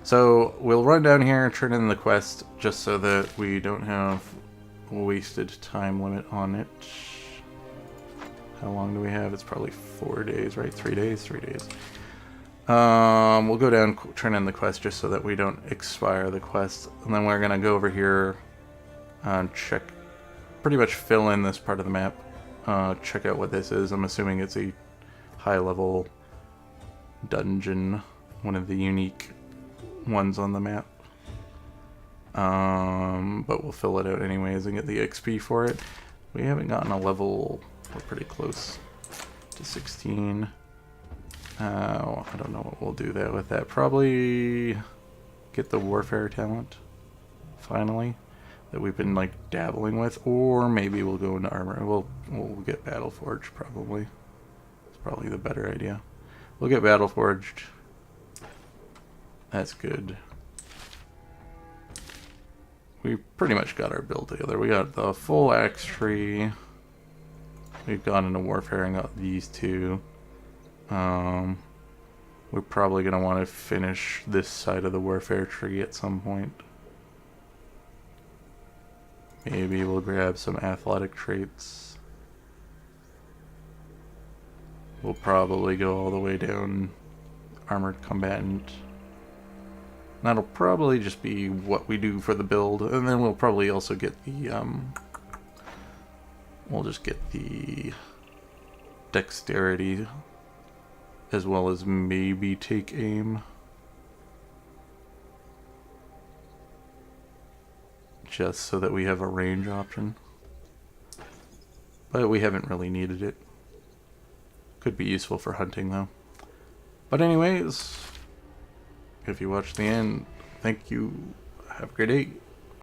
So we'll run down here and turn in the quest just so that we don't have a wasted time limit on it. How long do we have? It's probably 4 days, right? 3 days? 3 days. We'll go down, turn in the quest just so that we don't expire the quest. And then we're going to go over here and check, pretty much fill in this part of the map. Check out what this is. I'm assuming it's a high-level dungeon, one of the unique ones on the map. But we'll fill it out anyways and get the XP for it. We haven't gotten a level. We're pretty close to 16. I don't know what we'll do that with that. Probably get the warfare talent finally that we've been like dabbling with, or maybe we'll go into armor. We'll get battle forged probably. It's probably the better idea. We'll get battle forged. That's good. We pretty much got our build together. We got the full axe tree. We've gone into warfare and got these two. We're probably going to want to finish this side of the warfare tree at some point. Maybe we'll grab some athletic traits. We'll probably go all the way down armored combatant. That'll probably just be what we do for the build, and then we'll probably also get the we'll just get the dexterity, as well as maybe take aim. Just so that we have a range option. But we haven't really needed it. Could be useful for hunting though. But anyways, if you watched the end, thank you. Have a great day.